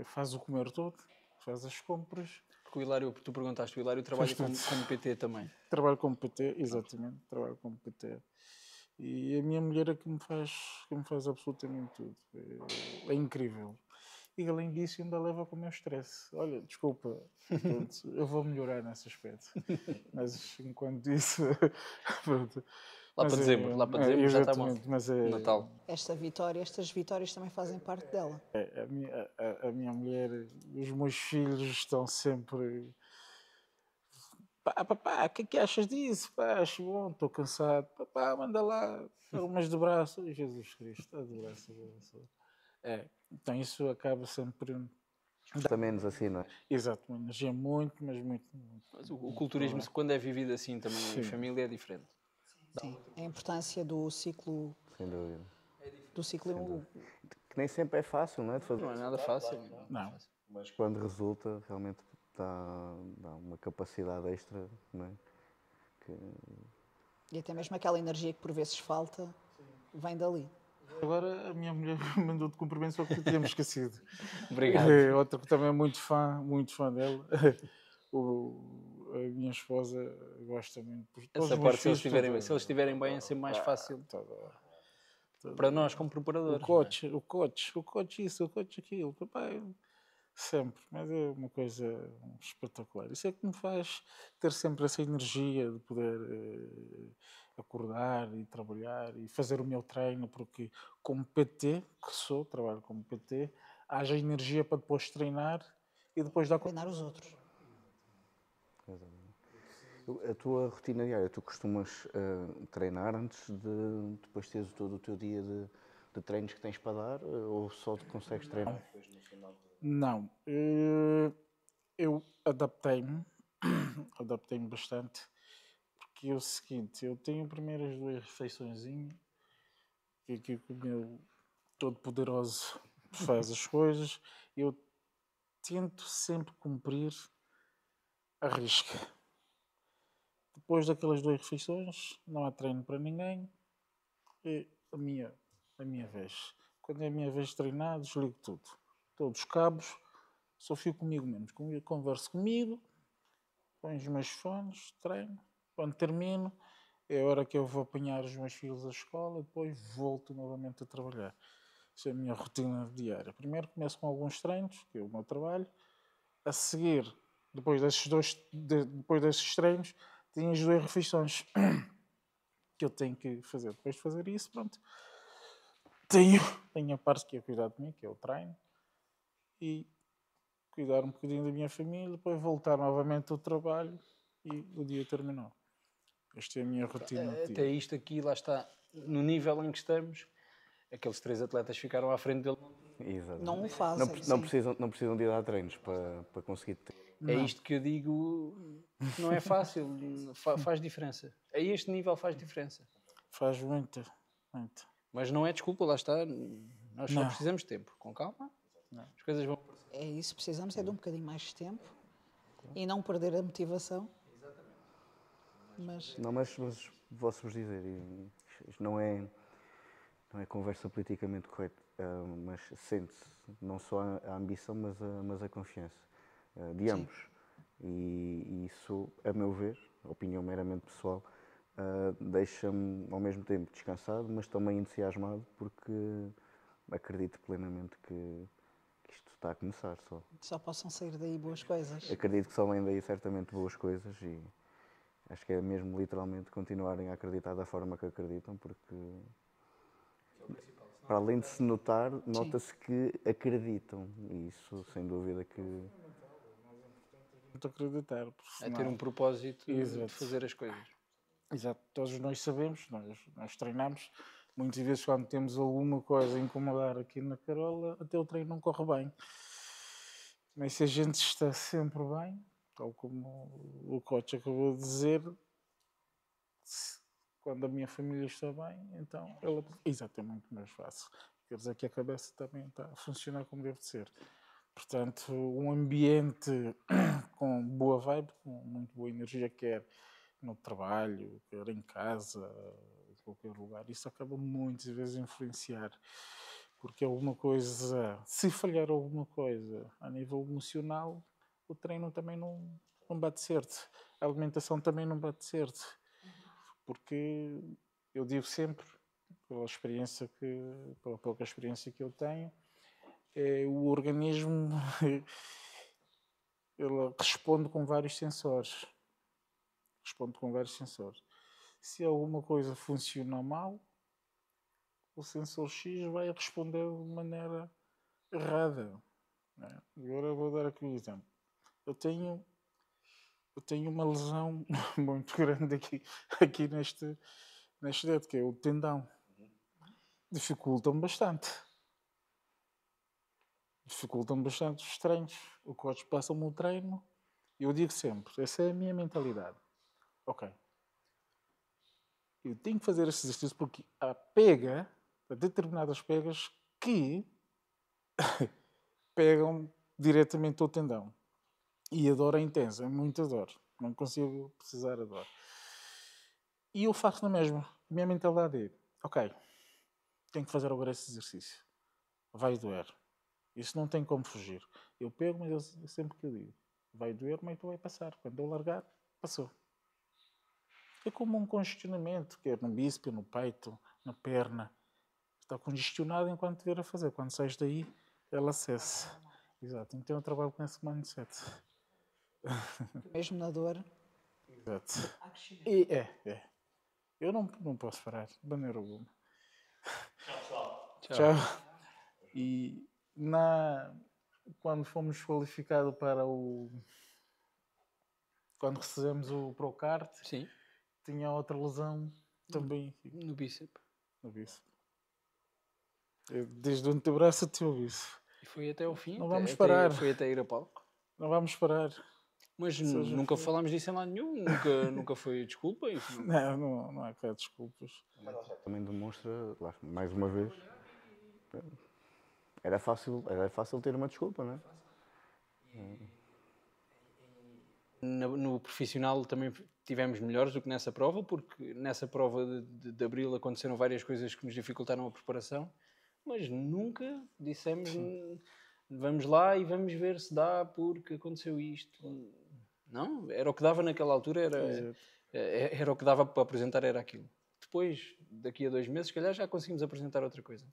faz o comer todo, faz as compras. Porque o Hilário, tu perguntaste, o Hilário trabalha como PT também. Trabalho como PT, exatamente, trabalho como PT. E a minha mulher é que me faz absolutamente tudo. É incrível. E além disso ainda leva com o meu stress. Olha, desculpa, pronto, eu vou melhorar nesse aspecto. Mas enquanto isso, pronto. Lá para dezembro já está bom. Mas Natal. Estas vitórias também fazem parte dela. a minha mulher, os meus filhos estão sempre... Papá, o que achas disso? Pá, acho bom, estou cansado. Papá, manda lá, umas de braço. Oh, Jesus Cristo, está de braço. Então isso acaba sempre... Custa menos assim, não é? Exato, uma energia muito, mas muito. Mas o culturismo, quando é vivido assim também em família, é diferente. Sim, a importância do ciclo. Sem dúvida. Do ciclo. Que nem sempre é fácil, não é? De fazer. Não é nada fácil. Não. Mas quando resulta, realmente dá uma capacidade extra, não é? E até mesmo aquela energia que por vezes falta, vem dali. Agora a minha mulher mandou de cumprimento, só que tínhamos esquecido. Obrigado. Outra que também é muito fã dela. A minha esposa gosta muito. Essa parte, se eles estiverem bem, é sempre mais fácil. Para nós, como preparadores. O coach isso, o coach aquilo. Papai, sempre. Mas é uma coisa espetacular. Isso é que me faz ter sempre essa energia de poder acordar e trabalhar e fazer o meu treino, porque como PT, que sou, trabalho como PT, haja energia para depois treinar e depois dar... Treinar os outros. A tua rotina diária, tu costumas treinar antes de depois teres todo o teu dia de treinos que tens para dar, ou só te consegues treinar depois no final? Não. Eu adaptei-me bastante, porque é o seguinte, eu tenho primeiras 2 refeiçõezinhas, que o meu todo-poderoso faz as coisas, eu tento sempre cumprir a risca. Depois daquelas 2 refeições, não há treino para ninguém, é a minha vez. Quando é a minha vez de treinar, desligo tudo. Todos os cabos, só fico comigo mesmo. Converso comigo, ponho os meus fones, treino. Quando termino, é a hora que eu vou apanhar os meus filhos à escola, depois volto novamente a trabalhar. Isso é a minha rotina diária. Primeiro começo com alguns treinos, que é o meu trabalho. A seguir, depois depois desses treinos, tenho as 2 refeições que eu tenho que fazer. Depois de fazer isso, pronto, tenho a parte que é cuidar de mim, que é o treino, e cuidar um bocadinho da minha família, depois voltar novamente ao trabalho e o dia terminou. Esta é a minha rotina. Até isto aqui, lá está, no nível em que estamos, aqueles 3 atletas ficaram à frente dele. Exato. Não o fazem. Não precisam de ir a treinos para conseguir ter. É isto que eu digo, não é fácil, faz diferença. A este nível faz diferença. Faz muito. Mas não é desculpa, lá está, nós só Não. precisamos de tempo. Com calma, as coisas vão... É isso, precisamos é de um bocadinho mais de tempo e não perder a motivação. Mas Não, mas posso-vos dizer, isto não é conversa politicamente correta, mas sente-se não só a ambição, mas a confiança de ambos. E isso, a meu ver, opinião meramente pessoal, deixa-me ao mesmo tempo descansado, mas também entusiasmado, porque acredito plenamente que isto está a começar só. só possam sair daí boas coisas. Acredito que só vêm daí certamente boas coisas e acho que é mesmo literalmente continuarem a acreditar da forma que acreditam, porque para além de se notar, nota-se que acreditam e isso sem dúvida que... Muito acreditar. É ter um propósito de Exato. fazer as coisas. Exato, todos nós sabemos, nós treinamos, muitas vezes quando temos alguma coisa a incomodar aqui na Carola, até o treino não corre bem. Mas se a gente está sempre bem, tal como o coach acabou de dizer, quando a minha família está bem, então ela exatamente mais fácil. Quer dizer que a cabeça também está a funcionar como deve ser. Portanto, um ambiente com boa vibe, com muito boa energia, quer no trabalho, quer em casa, em qualquer lugar, isso acaba muitas vezes a influenciar. Porque alguma coisa, se falhar alguma coisa a nível emocional, o treino também não bate certo. A alimentação também não bate certo. Porque eu digo sempre, pela pouca experiência que eu tenho, o organismo ele responde com vários sensores. Se alguma coisa funciona mal, o sensor X vai responder de maneira errada. Né? Agora vou dar aqui um exemplo. Eu tenho uma lesão muito grande aqui neste dedo, que é o tendão. Dificultam-me bastante. Os treinos. O coach passa-me o treino e eu digo sempre, essa é a minha mentalidade. Ok. Eu tenho que fazer esse exercício porque há determinadas pegas que pegam diretamente ao tendão. E a dor é intensa, é muita dor. Não consigo precisar a dor. E eu faço na mesma. A minha mentalidade é, ok, tenho que fazer agora esse exercício. Vai doer. Isso não tem como fugir. Eu pego, mas eu sempre que eu digo, vai doer, mas tu vai passar. Quando eu largar, passou. É como um congestionamento, quer no bíceps, no peito, na perna. Está congestionado enquanto estiver a fazer. Quando sais daí, ela cessa. Exato. Então eu trabalho com esse mindset. Mesmo na dor. Exato. E eu não posso parar. De maneira alguma. Tchau. E quando fomos qualificados quando recebemos o Procard, Sim, tinha outra lesão também no bíceps. no bíceps. Desde o antebraço até o bíceps. E foi até ao fim. Não vamos parar. Foi até ir a palco. Não vamos parar. Mas nunca falámos disso em lado nenhum. Nunca foi desculpa. Isso Não é que há desculpas. Também demonstra, mais uma vez, era fácil ter uma desculpa, não é? No profissional também tivemos melhores do que nessa prova, porque nessa prova de abril aconteceram várias coisas que nos dificultaram a preparação, mas nunca dissemos vamos lá e vamos ver se dá porque aconteceu isto. Não, era o que dava naquela altura, era o que dava para apresentar, era aquilo. Depois, daqui a 2 meses, se calhar já conseguimos apresentar outra coisa.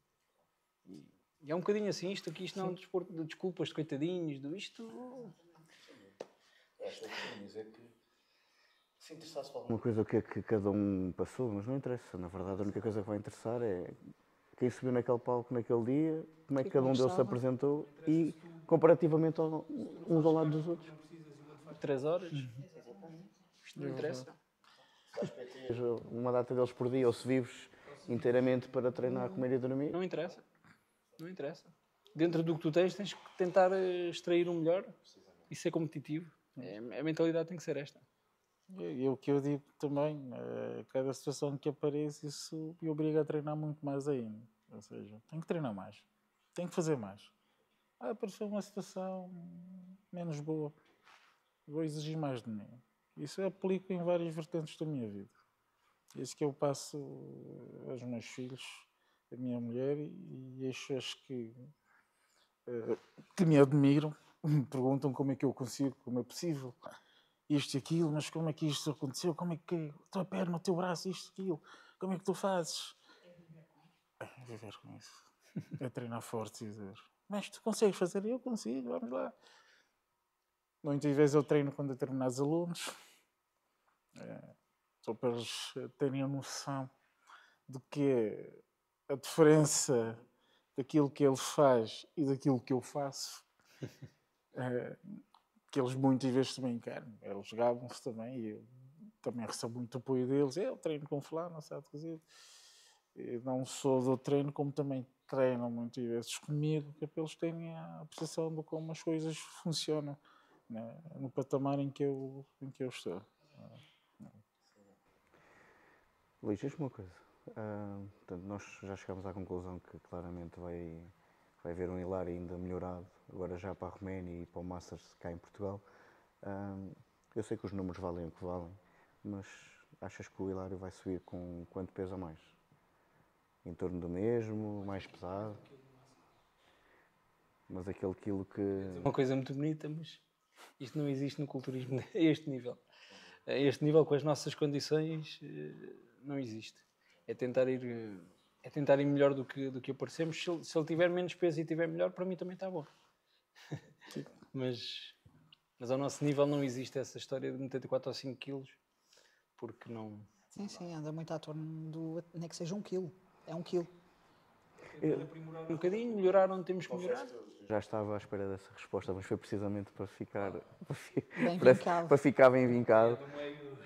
E é um bocadinho assim, isto não é um desporto de desculpas, de coitadinhos, isto... Acho que eu dizer que se interessasse por alguma coisa o que é que cada um passou, mas não interessa. Na verdade, a única coisa que vai interessar é quem subiu naquele palco naquele dia, como é que cada um deles se apresentou e comparativamente uns ao lado dos outros. 3 horas. Isto não interessa. Uma data deles por dia ou se vives inteiramente para treinar, comer e dormir. Não interessa. Não interessa. Dentro do que tu tens que tentar extrair o melhor e ser competitivo. A mentalidade tem que ser esta. E o que eu digo também, cada situação que aparece, isso me obriga a treinar muito mais ainda. Ou seja, tenho que treinar mais, tenho que fazer mais. Apareceu uma situação menos boa, vou exigir mais de mim. Isso eu aplico em várias vertentes da minha vida. É isso que eu passo aos meus filhos, à minha mulher e as pessoas que me admiram, me perguntam como é que eu consigo, como é possível. Isto e aquilo, mas como é que isto aconteceu? Como é que a tua perna, o teu braço, isto e aquilo? Como é que tu fazes? É viver com isso. É treinar forte e dizer, mas tu consegues fazer? Eu consigo, vamos lá. Muitas vezes eu treino com determinados alunos, só para eles terem a noção de que é a diferença daquilo que ele faz e daquilo que eu faço. Que eles muitas vezes também encaram. Eles gabam-se também e eu também recebo muito apoio deles. Eu treino com fulano, sabe dizer. Não sou do treino, como também treinam muitas vezes comigo, que é para eles terem a percepção de como as coisas funcionam, né? No patamar em que eu estou. Luís, diz-me uma coisa. Portanto, nós já chegámos à conclusão que claramente vai haver um Hilário ainda melhorado, agora já para a Roménia e para o Masters cá em Portugal. Eu sei que os números valem o que valem, mas achas que o Hilário vai subir com quanto peso a mais? Em torno do mesmo, mais pesado? Mas aquele quilo que... Uma coisa muito bonita, mas isto não existe no culturismo a este nível. A este nível, com as nossas condições, não existe. É tentar ir melhor do que aparecemos. Se ele tiver menos peso e tiver melhor, para mim também está bom. mas ao nosso nível não existe essa história de meter 4 ou 5 quilos, porque não... Sim, anda muito à torno do... Nem que seja 1 quilo. É 1 quilo. Aprimorar um bocadinho, melhorar onde temos que melhorar. Já estava à espera dessa resposta, mas foi precisamente para ficar Bem vincado. para ficar bem vincado.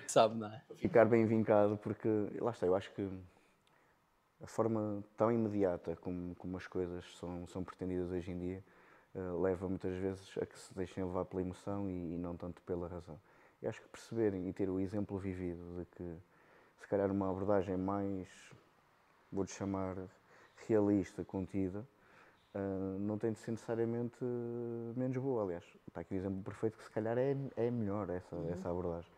Sabe, não é? Ficar bem vincado, porque lá está, eu acho que a forma tão imediata como as coisas são pretendidas hoje em dia leva muitas vezes a que se deixem levar pela emoção e não tanto pela razão. Eu acho que perceberem e ter o exemplo vivido de que se calhar uma abordagem mais, vou-lhe chamar, realista, contida, não tem de ser necessariamente menos boa. Aliás, está aqui o exemplo perfeito que se calhar é melhor essa abordagem.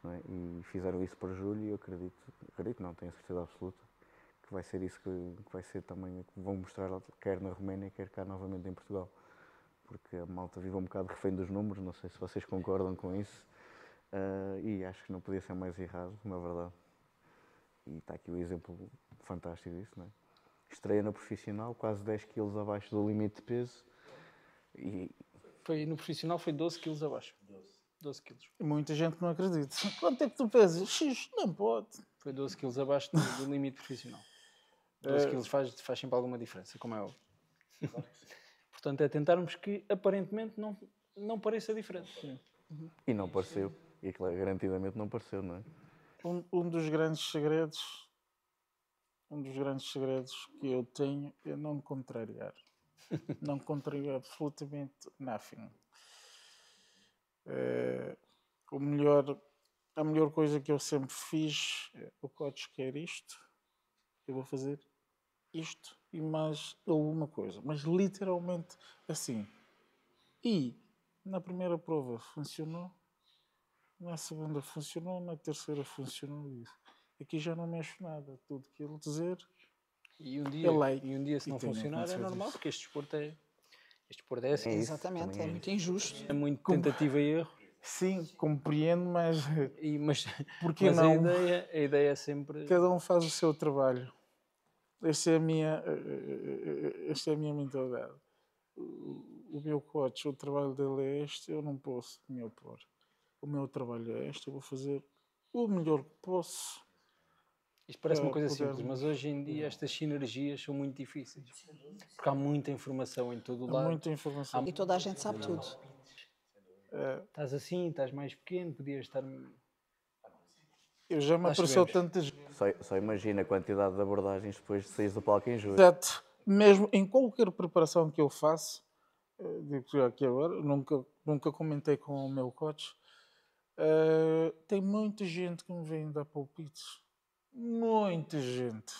Não é? E fizeram isso para julho e eu acredito não, tenho a certeza absoluta que vai ser isso que vai ser também, que vão mostrar quer na Roménia, quer cá novamente em Portugal. Porque a malta vive um bocado refém dos números, não sei se vocês concordam com isso, e acho que não podia ser mais errado, na verdade. E está aqui o exemplo fantástico disso, não é? Estreia no profissional, quase 10 kg abaixo do limite de peso. No profissional foi 12 quilos abaixo. 12 quilos. Muita gente não acredita. Quanto é que tu pesas? X, não pode. Foi 12 quilos abaixo do limite profissional. 12 quilos faz sempre alguma diferença, como é óbvio. Portanto, é tentarmos que aparentemente não pareça diferente. E não pareceu. E garantidamente não pareceu, não é? Um dos grandes segredos que eu tenho é não me contrariar. Não contrariar absolutamente nothing. A melhor coisa que eu sempre fiz é: o coach quer isto, eu vou fazer isto e mais alguma coisa. Mas literalmente assim. E na primeira prova funcionou, na segunda funcionou, na terceira funcionou isso. Aqui já não mexo nada. Tudo que ele dizer E um é lei. dia se não tenho funcionar é normal, isso. porque este desporto é assim. Exatamente, é muito injusto. É muito tentativa e erro. Sim, compreendo, mas Mas porque mas não? a ideia é sempre... Cada um faz o seu trabalho. Esta é a minha mentalidade. O meu coach, o trabalho dele é este, eu não posso me opor. o meu trabalho é este, eu vou fazer o melhor que posso. Isto parece uma para coisa simples, podermos- mas hoje em dia estas sinergias são muito difíceis. Porque há muita informação em todo o Há lado. muita informação. E toda a gente sabe tudo. Estás assim, estás mais pequeno, podias estar... Eu já me Nós apareceu sabemos. tantas vezes. Só imagina a quantidade de abordagens depois de sair do palco em julho. Exato. Mesmo em qualquer preparação que eu faço, digo já aqui agora, nunca comentei com o meu coach, tem muita gente que me vem dar palpites. Muita gente.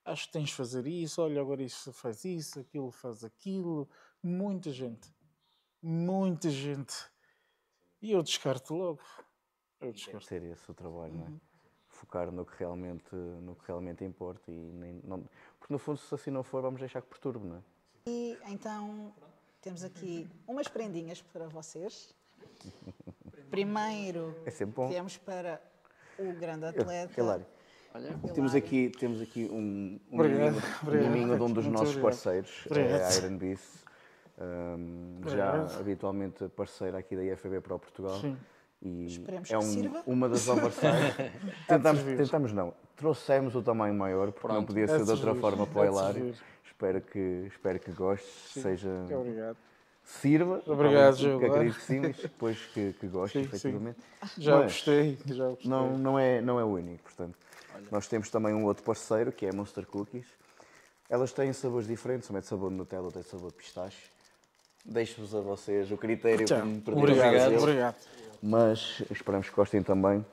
Acho que tens de fazer isso, olha, agora isso faz isso, aquilo faz aquilo. Muita gente. Muita gente. E eu descarto logo. Eu descarto. Ser esse o trabalho, não é? Focar no que realmente importa. Porque no fundo, se assim não for, vamos deixar que perturbe, não é? E então temos aqui umas prendinhas para vocês. Primeiro, É sempre bom. temos para o grande atleta. Hilário. Temos aqui Obrigado, miminho de um dos muito nossos obrigado. parceiros, Obrigado. a Iron Beast, já Obrigado. habitualmente parceira aqui da IFBB Pro Portugal. Sim. E Esperemos é que sirva. uma das oversize. Tentamos não. Trouxemos o tamanho maior, porque não podia ser de outra forma para o Hilário. Espero que gostes, seja... Obrigado. Sirva. Obrigado, que Gilberto. acredito que sim, mas depois que gostes, Sim, efetivamente. Já Mas gostei. não é o único, portanto. Nós temos também um outro parceiro, que é a Monster Cookies. Elas têm sabores diferentes, uma é de sabor de Nutella, outra é de sabor de pistache. Deixo-vos a vocês o critério Tchau. para Obrigado. eles. Obrigado. Mas esperamos que gostem também.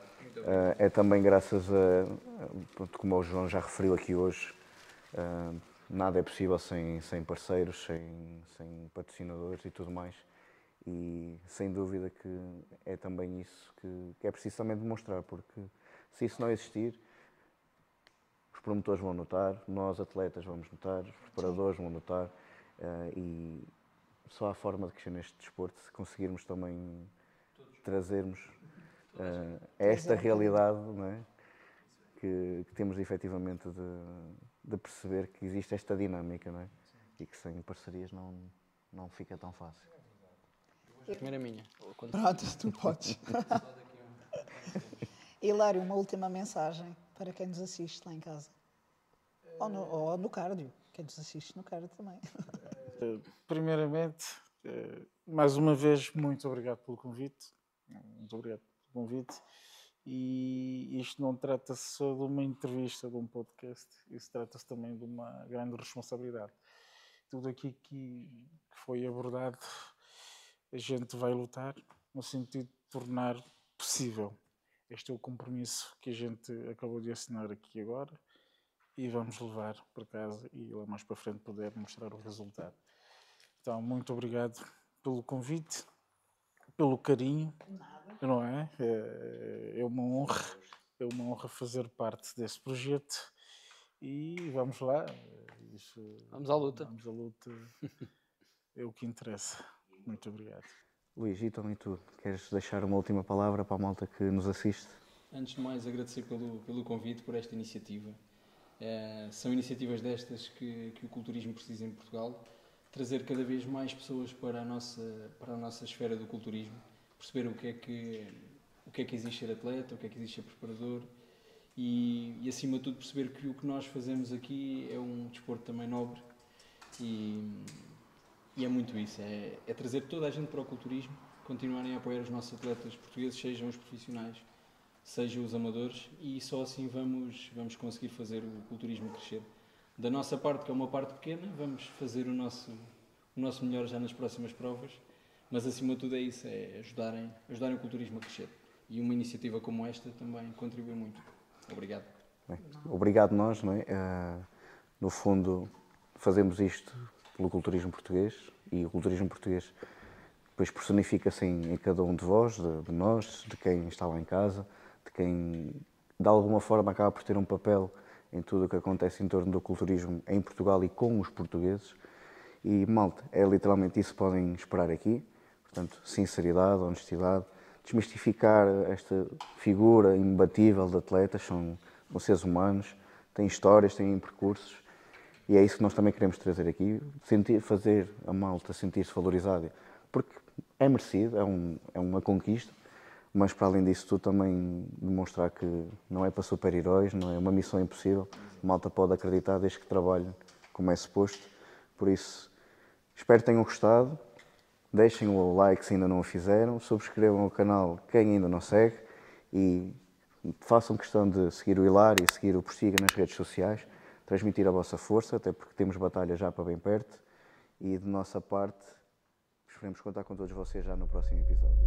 É também graças pronto, como o João já referiu aqui hoje, nada é possível sem parceiros, sem patrocinadores e tudo mais. E sem dúvida que é também isso que é preciso também demonstrar, porque se isso não existir, os promotores vão notar, nós atletas vamos notar, os preparadores vão notar, e só há forma de crescer neste desporto se conseguirmos também trazermos esta realidade, não é? que temos efetivamente de perceber que existe esta dinâmica, não é? E que sem parcerias não fica tão fácil. Primeira minha. Pronto, tu podes. Hilário, uma última mensagem para quem nos assiste lá em casa. Ou no cardio. Quem nos assiste no cardio também. Primeiramente, mais uma vez, muito obrigado pelo convite. Muito obrigado pelo convite. E isto não trata-se só de uma entrevista, de um podcast. Isso trata-se também de uma grande responsabilidade. Tudo aqui que foi abordado, a gente vai lutar no sentido de tornar possível. Este é o compromisso que a gente acabou de assinar aqui agora e vamos levar para casa e lá mais para frente poder mostrar o resultado. Então, muito obrigado pelo convite, pelo carinho, não é? É uma honra fazer parte desse projeto e vamos lá. Vamos à luta. Vamos à luta. É o que interessa. Muito obrigado. Luís, e também tu, queres deixar uma última palavra para a malta que nos assiste? Antes de mais, agradecer pelo convite, por esta iniciativa. São iniciativas destas que o culturismo precisa em Portugal. Trazer cada vez mais pessoas para a nossa esfera do culturismo, perceber o que é que existe ser atleta, o que é que existe ser preparador e acima de tudo perceber que o que nós fazemos aqui é um desporto também nobre e é muito isso, é trazer toda a gente para o culturismo, continuarem a apoiar os nossos atletas portugueses, sejam os profissionais, sejam os amadores, e só assim vamos conseguir fazer o culturismo crescer. Da nossa parte, que é uma parte pequena, vamos fazer o nosso melhor já nas próximas provas, mas acima de tudo é isso, é ajudarem o culturismo a crescer. E uma iniciativa como esta também contribui muito. Obrigado. Bem, obrigado nós, não é? No fundo, fazemos isto pelo culturismo português e o culturismo português depois personifica-se em cada um de vós, de nós, de quem está lá em casa, de quem de alguma forma acaba por ter um papel em tudo o que acontece em torno do culturismo em Portugal e com os portugueses. E, malta, é literalmente isso que podem esperar aqui. Portanto, sinceridade, honestidade, desmistificar esta figura imbatível de atletas, são seres humanos, têm histórias, têm percursos. E é isso que nós também queremos trazer aqui, fazer a malta sentir-se valorizada, porque é merecido, é uma conquista, mas para além disso tudo também demonstrar que não é para super-heróis, não é uma missão impossível. A malta pode acreditar desde que trabalhe como é suposto. Por isso, espero que tenham gostado. Deixem o like se ainda não o fizeram, subscrevam o canal quem ainda não segue e façam questão de seguir o Hilário e seguir o Postiga nas redes sociais, transmitir a vossa força, até porque temos batalha já para bem perto e de nossa parte esperemos contar com todos vocês já no próximo episódio.